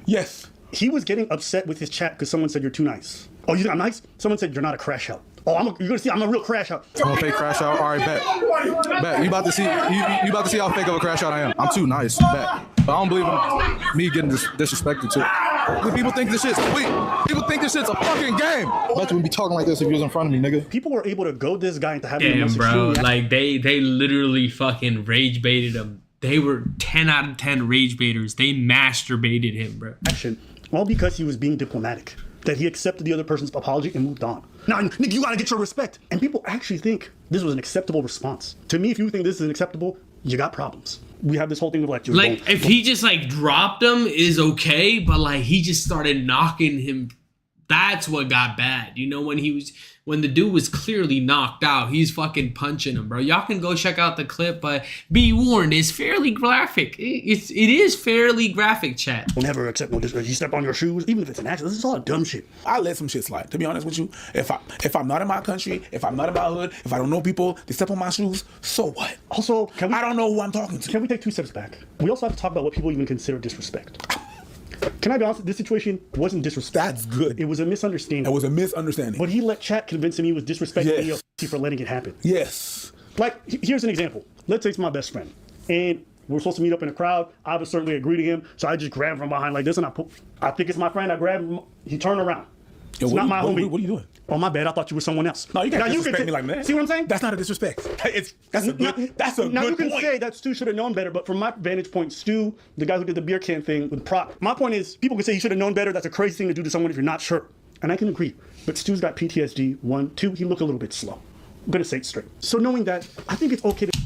yes. He was getting upset with his chat because someone said you're too nice. Oh, you think I'm nice? Someone said you're not a crash out. Oh, you're gonna see I'm a real crash out. I'm a fake crash out. All right, bet. You about to see how fake of a crash out I am. I'm too nice. Bet. But I don't believe in me getting disrespected too. People think this shit's a fucking game. I bet you would be talking like this if you was in front of me, nigga. People were able to goad this guy into having damn, bro. Like they literally fucking rage baited him. They were 10 out of 10 rage baiters. They masturbated him, bro. Action. All because he was being diplomatic. That he accepted the other person's apology and moved on. Now, nigga, you gotta get your respect. And people actually think this was an acceptable response. To me, if you think this is acceptable, you got problems. We have this whole thing of like... if he just like dropped him is okay, but like he just started knocking him. That's what got bad. You know, when the dude was clearly knocked out, he's fucking punching him, bro. Y'all can go check out the clip, but be warned, it's fairly graphic. It is fairly graphic, chat. We'll never accept no disrespect. You step on your shoes, even if it's an accident. This is all dumb shit. I let some shit slide. To be honest with you, if I'm not in my country, if I'm not in my hood, if I don't know people, they step on my shoes, so what? Also, I don't know who I'm talking to. Can we take 2 steps back? We also have to talk about what people even consider disrespect. Can I be honest? This situation wasn't disrespect. That's good. It was a misunderstanding. It was a misunderstanding. But he let chat convince him he was disrespecting me for letting it happen. Yes. Like, here's an example. Let's say it's my best friend. And we're supposed to meet up in a crowd. I would certainly agree to him. So I just grab him from behind like this and I think it's my friend. I grab him. He turned around. It's not my homie. What are you doing? Oh, my bad. I thought you were someone else. No, you can't disrespect me like that. See what I'm saying? That's not a disrespect. That's a good Now you can point. say that Stu should have known better, but from my vantage point, Stu, the guy who did the beer can thing with Prop, my point is people can say he should have known better. That's a crazy thing to do to someone if you're not sure. And I can agree. But Stu's got PTSD. 1, 2, he looked a little bit slow. I'm gonna say it straight. So knowing that, I think it's okay to...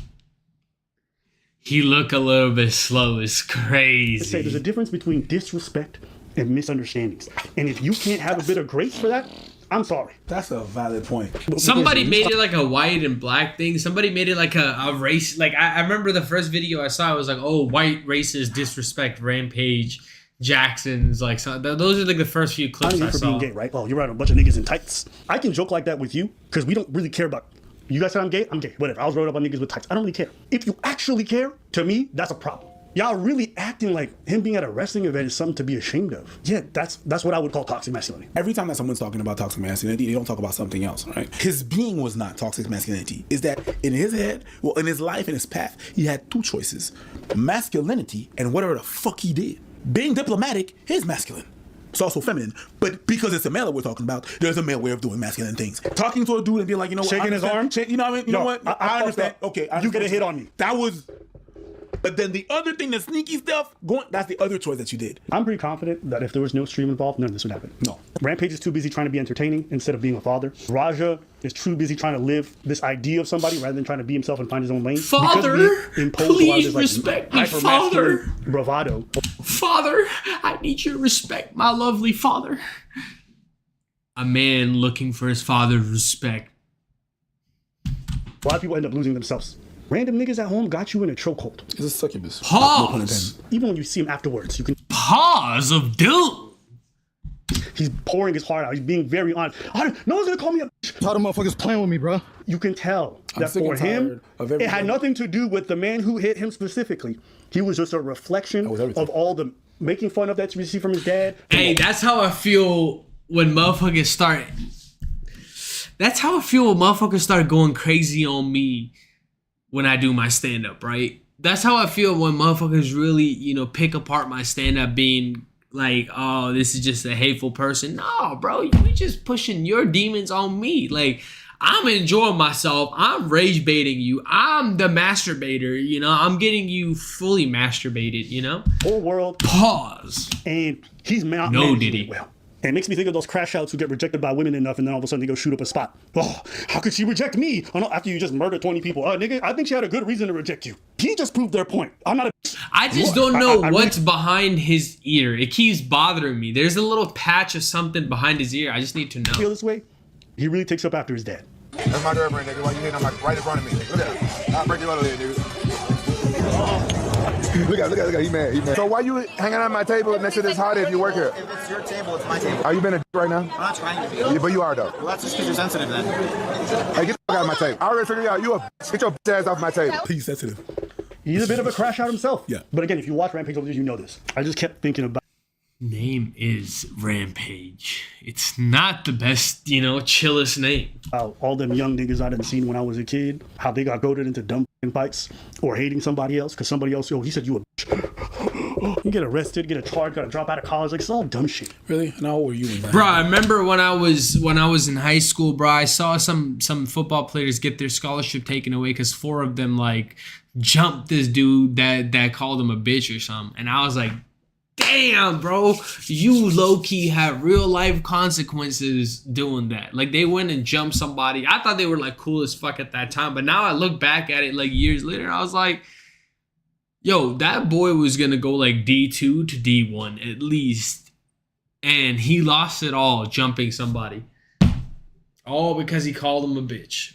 He look a little bit slow is crazy. Say there's a difference between disrespect and misunderstandings. And if you can't have a bit of grace for that, I'm sorry. That's a valid point. Somebody made it like a white and black thing. Somebody made it like a race. Like I remember the first video I saw, it was like, oh, white racists disrespect Rampage Jackson's. Like, so those are like the first few clips I saw. Being gay, right? Oh, you're right, a bunch of niggas in tights. I can joke like that with you because we don't really care about... You guys said I'm gay? I'm gay. Whatever. I was wrote up on niggas with tights. I don't really care. If you actually care, to me, that's a problem. Y'all really acting like him being at a wrestling event is something to be ashamed of. Yeah, that's what I would call toxic masculinity. Every time that someone's talking about toxic masculinity, they don't talk about something else, right? His being was not toxic masculinity. Is that in his head, well, in his life, in his path, he had 2 choices. Masculinity and whatever the fuck he did. Being diplomatic is masculine. It's also feminine. But because it's a male that we're talking about, there's a male way of doing masculine things. Talking to a dude and being like, you know what? Shaking his arm? You know what I mean? You know what? I understand. Okay. You get a hit on me. That was... But then the other thing, the sneaky stuff, that's the other choice that you did. I'm pretty confident that if there was no stream involved, none of this would happen. No. Rampage is too busy trying to be entertaining instead of being a father. Raja is too busy trying to live this idea of somebody rather than trying to be himself and find his own lane. Father, please respect me, Father. Bravado. Father, I need you to respect my lovely father. A man looking for his father's respect. A lot of people end up losing themselves. Random niggas at home got you in a chokehold. It's a succubus. Pause. Even when you see him afterwards, you can pause of doom. He's pouring his heart out. He's being very honest. No one's gonna call me a bitch. How the motherfuckers playing with me, bro? You can tell that for him, it had nothing to do with the man who hit him specifically. He was just a reflection of all the making fun of that you received from his dad. Hey, that's how I feel when motherfuckers start. That's how I feel when motherfuckers start going crazy on me when I do my stand-up, right? That's how I feel when motherfuckers really, pick apart my stand-up being like, oh, this is just a hateful person. No, bro, you just pushing your demons on me. Like, I'm enjoying myself. I'm rage baiting you. I'm the masturbator, I'm getting you fully masturbated, Whole world. Pause. And he's not managing it well. And it makes me think of those crash outs who get rejected by women enough and then all of a sudden they go shoot up a spot. Oh, how could she reject me? Oh, no, after you just murdered 20 people. Oh, nigga, I think she had a good reason to reject you. He just proved their point. I'm not a... I just don't know what's behind his ear. It keeps bothering me. There's a little patch of something behind his ear. I just need to know. Feel this way? He really takes up after his dad. That's my girlfriend, nigga. Why you hitting on right in front of me? Look at her. I'll break your other leg, nigga. Look at, he mad. So why you hanging on my table next to this hottie if you work here? If it's your table, it's my table. Are you being a right now? I'm not trying to be. Yeah, but you are though. Well, that's just because you're sensitive then. Hey, get the fuck out of my table. I already figured out you get your ass off my table. He's sensitive. He's a bit of a crash out himself. Yeah. But again, if you watch Rampage over the years, you know this. I just kept thinking about name is Rampage. It's not the best, chillest name. All them young niggas I done seen when I was a kid, how they got goaded into dumb fights or hating somebody else because somebody else, he said you a bitch. You get arrested, get a charge, gotta drop out of college. Like, it's all dumb shit. Really? And how old were you in that? Bro, I remember when I was in high school, bro, I saw some football players get their scholarship taken away because 4 of them jumped this dude that called him a bitch or something. And I was like, damn, bro, you low-key have real life consequences doing that. Like, they went and jumped somebody. I thought they were cool as fuck at that time, but now I look back at it years later and I was like, yo, that boy was gonna go D2 to D1 at least, and he lost it all jumping somebody, all because he called him a bitch.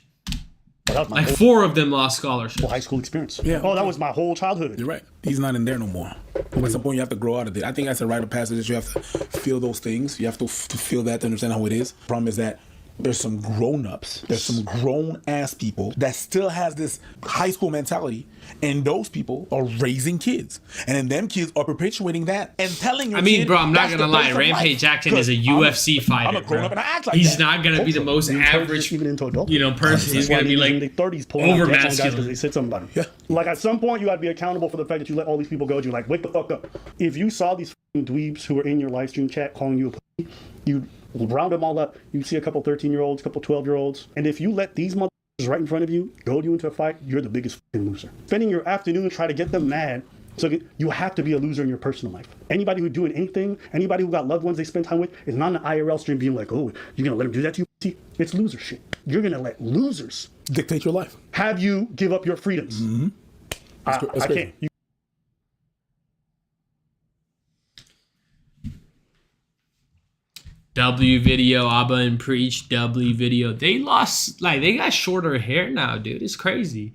4 of them lost scholarships. High school experience. Yeah. Oh, that was my whole childhood. You're right. He's not in there no more. At some point, you have to grow out of it. I think that's a rite of passage that you have to feel those things. You have to feel that to understand how it is. The problem is that there's some grown-ups, there's some grown-ass people that still has this high school mentality, and those people are raising kids. And then them kids are perpetuating that and telling your kid, bro, I'm not going to lie. Rampage Jackson is a UFC fighter, I'm a grown-up and I act like he's that. not going to be the most average, even into adult. person. He's going to be in their 30s pulling over out guys masculine because they said something about him. Yeah. At some point, you got to be accountable for the fact that you let all these people go. You're wake the fuck up. If you saw these dweebs who were in your live stream chat calling you a pussy, you'd round them all up. You see a couple 13-year-olds, a couple 12-year-olds, and if you let these motherfuckers right in front of you goad you into a fight, you're the biggest loser. Spending your afternoon trying to get them mad, so you have to be a loser in your personal life. Anybody who's doing anything, anybody who got loved ones they spend time with, is not in an IRL stream being like, oh, you're gonna let them do that to you? See, it's loser shit. You're gonna let losers dictate your life. Have you give up your freedoms? Mm-hmm. I can't. W video, Abba and Preach, W video. They lost, they got shorter hair now, dude. It's crazy.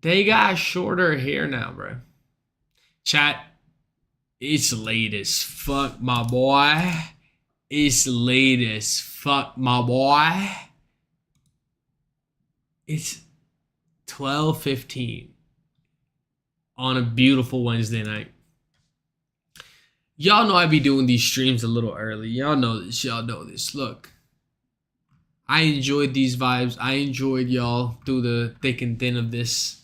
They got shorter hair now, bro. Chat, it's late as fuck, my boy. It's late as fuck, my boy. It's 12:15 on a beautiful Wednesday night. Y'all know I be doing these streams a little early. Y'all know this. Y'all know this. Look, I enjoyed these vibes. I enjoyed y'all through the thick and thin of this.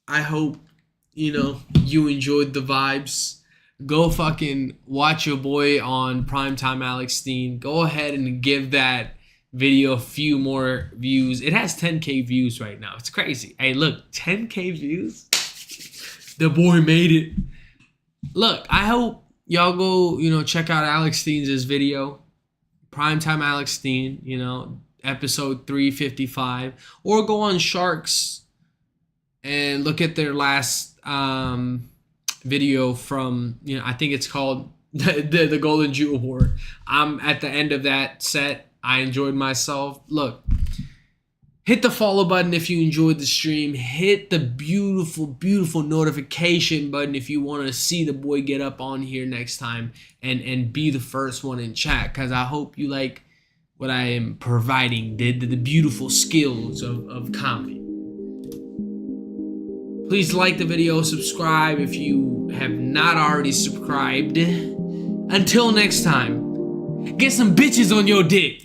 I hope, you enjoyed the vibes. go fucking watch your boy on Primetime Alex Steen. Go ahead and give that video a few more views. It has 10K views right now. It's crazy. Hey, look, 10K views. The boy made it. Look, I hope y'all go, check out Alex Steen's video. Primetime Alex Steen, episode 355. Or go on Sharks and look at their last video from, I think it's called the Golden Jew Award. I'm at the end of that set. I enjoyed myself. Look, hit the follow button if you enjoyed the stream. Hit the beautiful, beautiful notification button if you want to see the boy get up on here next time and be the first one in chat, because I hope you like what I am providing, the beautiful skills of comedy. Please like the video, subscribe if you have not already subscribed. Until next time, get some bitches on your dick.